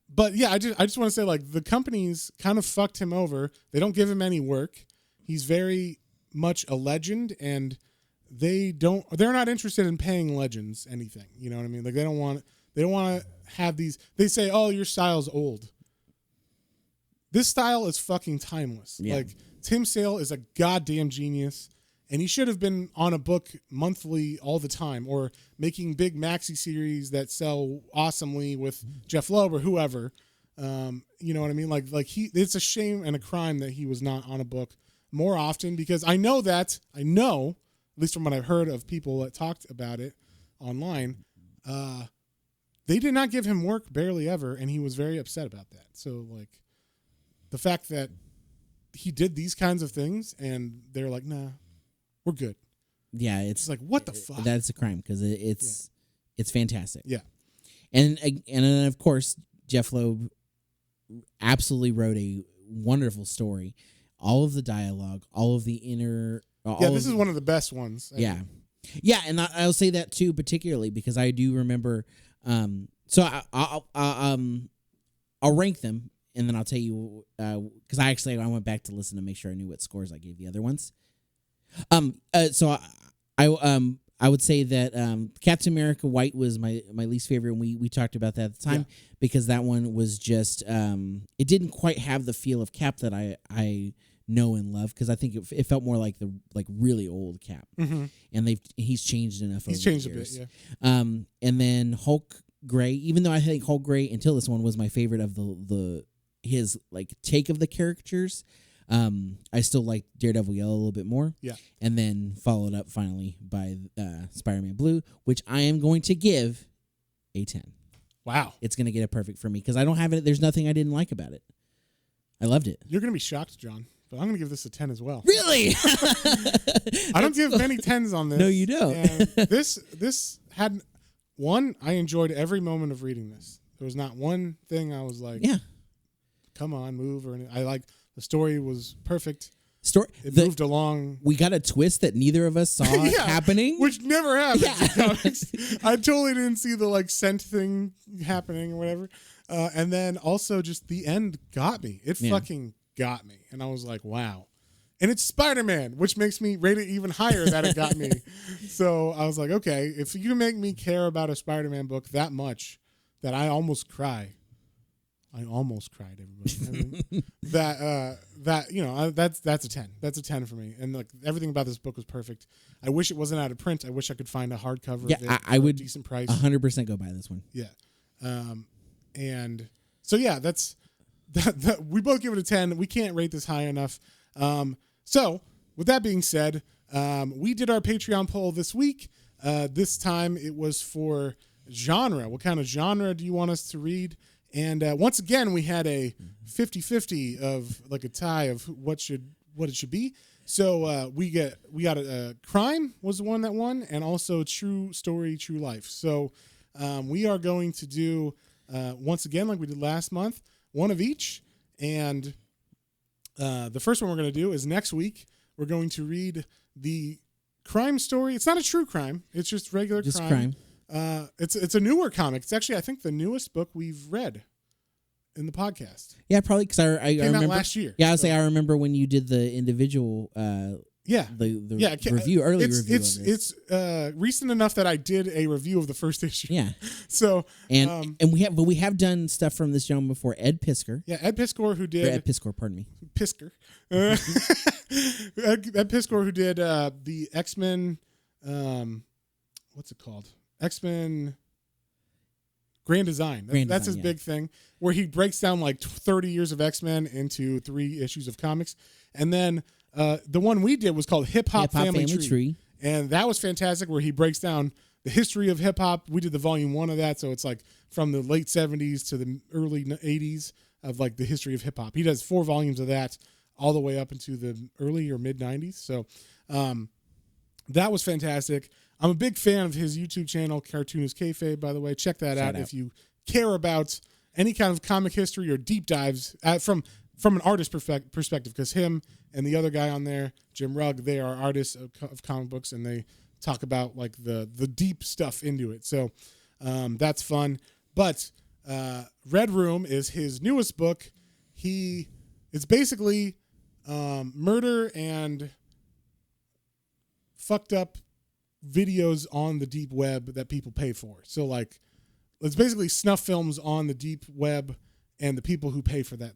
But yeah, I just want to say, like, the companies kind of fucked him over. They don't give him any work. He's very much a legend, and they're not interested in paying legends anything. You know what I mean? Like, they don't want to have these. They say, "Oh, your style's old." This style is fucking timeless. Yeah. Like, Tim Sale is a goddamn genius, and he should have been on a book monthly all the time, or making big maxi series that sell awesomely with Jeff Loeb or whoever. You know what I mean? Like it's a shame and a crime that he was not on a book more often, because I know, at least from what I've heard of people that talked about it online, they did not give him work barely ever, and he was very upset about that. So, like, the fact that he did these kinds of things and they're like, nah, we're good. Yeah, it's like, what the fuck? That's a crime, because it's fantastic. Yeah, and then of course Jeff Loeb absolutely wrote a wonderful story. All of the dialogue, all of the inner. This is one of the best ones. Yeah, and I'll say that too, particularly because I do remember. So I'll rank them, and then I'll tell you because I went back to listen to make sure I knew what scores I gave the other ones. So I would say that Captain America White was my least favorite, and we talked about that at the time, because that one was just it didn't quite have the feel of Cap that I know and love, because I think it felt more like the really old Cap, and he's changed enough. He's changed a bit, yeah. And then Hulk Gray, even though I think Hulk Gray until this one was my favorite of his like take of the characters. I still like Daredevil Yellow a little bit more. Yeah. And then followed up finally by Spider-Man Blue, which I am going to give a 10. Wow. It's going to get a perfect for me because I don't have it. There's nothing I didn't like about it. I loved it. You're going to be shocked, John, but I'm going to give this a 10 as well. Really? I don't give many 10s on this. No, you don't. And this had one. I enjoyed every moment of reading this. There was not one thing I was like, yeah, come on, move. Or anything. I like the story was perfect. It moved along. We got a twist that neither of us saw happening, which never happens in comics. I totally didn't see the scent thing happening or whatever. And then also just the end got me. It fucking got me, and I was like, wow. And it's Spider-Man, which makes me rate it even higher that it got me. So I was like, okay, if you make me care about a Spider-Man book that much that I almost cry. I almost cried, everybody. I mean, that's a 10. That's a 10 for me. And everything about this book was perfect. I wish it wasn't out of print. I wish I could find a hardcover of it I would a decent price. 100% go buy this one. Yeah. And so that's that we both give it a 10. We can't rate this high enough. So with that being said, we did our Patreon poll this week. This time it was for genre. What kind of genre do you want us to read? And once again, we had a 50-50 of a tie of what it should be. So we got a crime was the one that won, and also true story, true life. So we are going to do once again like we did last month, one of each. And the first one we're going to do is next week. We're going to read the crime story. It's not a true crime. It's just regular crime. It's a newer comic. It's actually, I think, the newest book we've read in the podcast. Yeah, probably because I remember out last year. Yeah, I remember when you did the individual. The review early review. It's recent enough that I did a review of the first issue. Yeah. So and we have done stuff from this gentleman before. Ed Piskor. Yeah, Ed Piskor who did Ed Piskor. Pardon me. Piskor. Ed Piskor who did the X-Men. What's it called? X-Men Grand Design. That's his big thing, where he breaks down 30 years of X-Men into 3 issues of comics. And then the one we did was called Hip Hop Family Tree. And that was fantastic, where he breaks down the history of hip hop. We did the volume 1 of that, so it's from the late 70s to the early 80s of the history of hip hop. He does 4 volumes of that all the way up into the early or mid 90s. So that was fantastic. I'm a big fan of his YouTube channel, Cartoonist Kayfabe, by the way. Check that out if you care about any kind of comic history or deep dives from an artist perspective, because him and the other guy on there, Jim Rugg, they are artists of comic books, and they talk about the deep stuff into it. So that's fun. But Red Room is his newest book. It's basically murder and fucked up videos on the deep web that people pay for. So it's basically snuff films on the deep web and the people who pay for that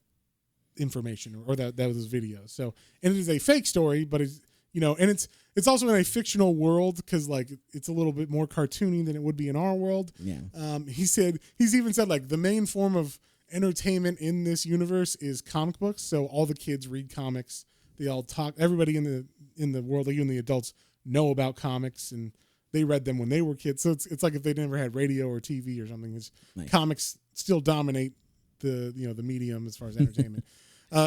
information or that those videos. So, and it is a fake story, but it's, and it's also in a fictional world, because it's a little bit more cartoony than it would be in our world. Yeah. He's even said the main form of entertainment in this universe is comic books. So all the kids read comics. They all talk. Everybody in the world, even the adults, know about comics, and they read them when they were kids. So it's like if they never had radio or TV or something. It's nice. Comics still dominate the medium as far as entertainment.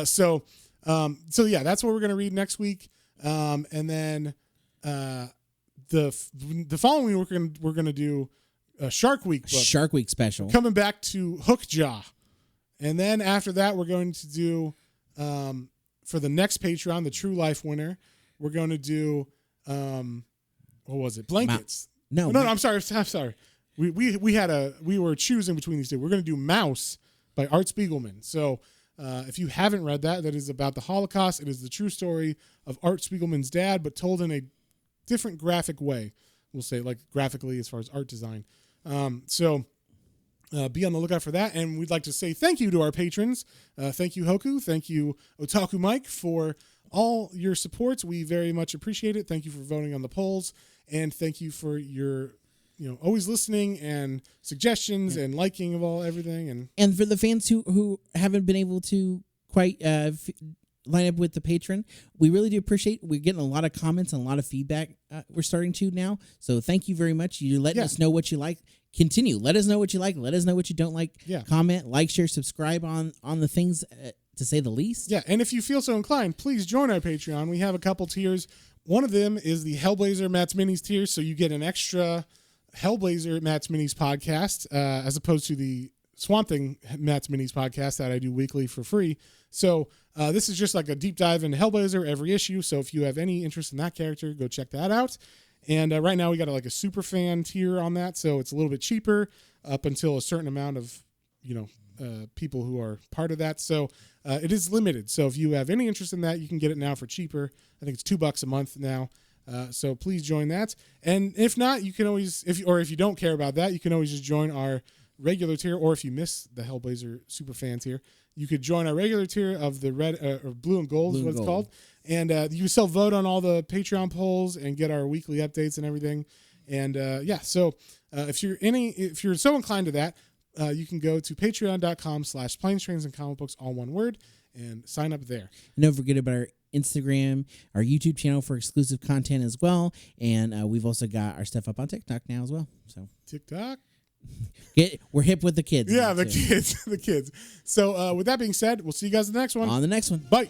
So yeah, that's what we're gonna read next week. And then the following week we're gonna do a Shark Week book. Shark Week special. Coming back to Hookjaw, and then after that we're going to do for the next Patreon, the True Life winner, we're going to do what was it? Blankets. No, I'm sorry. We were choosing between these two. We're going to do Mouse by Art Spiegelman. So if you haven't read that is about the Holocaust. It is the true story of Art Spiegelman's dad, but told in a different graphic way. We'll say graphically as far as art design. So be on the lookout for that. And we'd like to say thank you to our patrons. Thank you, Hoku. Thank you, Otaku Mike, for all your supports. We very much appreciate it. Thank you for voting on the polls, and thank you for your always listening and suggestions and liking of everything. And for the fans who haven't been able to quite line up with the patron. We really do appreciate. We're getting a lot of comments and a lot of feedback. We're starting to now. So thank you very much. You're letting us know what you like. Continue. Let us know what you like. Let us know what you don't like. Yeah. Comment, like, share, subscribe on the things, to say the least. Yeah, and if you feel so inclined, please join our Patreon. We have a couple tiers. One of them is the Hellblazer Matt's Minis tier, so you get an extra Hellblazer Matt's Minis podcast as opposed to the Swamp Thing Matt's Minis podcast that I do weekly for free. So this is just like a deep dive into Hellblazer every issue. So if you have any interest in that character, go check that out. And right now we got like a super fan tier on that, so it's a little bit cheaper up until a certain amount of people who are part of that. So it is limited. So if you have any interest in that, you can get it now for cheaper. I think it's $2 a month now. So please join that. And if not, you can always, if you don't care about that, you can always just join our regular tier, or if you miss the Hellblazer super fan tier, you could join our regular tier of the red or blue and gold is what it's called. And you can still vote on all the Patreon polls and get our weekly updates and everything. And so if you're so inclined to that, you can go to patreon.com/planes, trains, and comic books, all one word, and sign up there. And don't forget about our Instagram, our YouTube channel for exclusive content as well. And we've also got our stuff up on TikTok now as well. So TikTok? We're hip with the kids. Yeah, the kids. So with that being said, we'll see you guys in the next one. On the next one. Bye.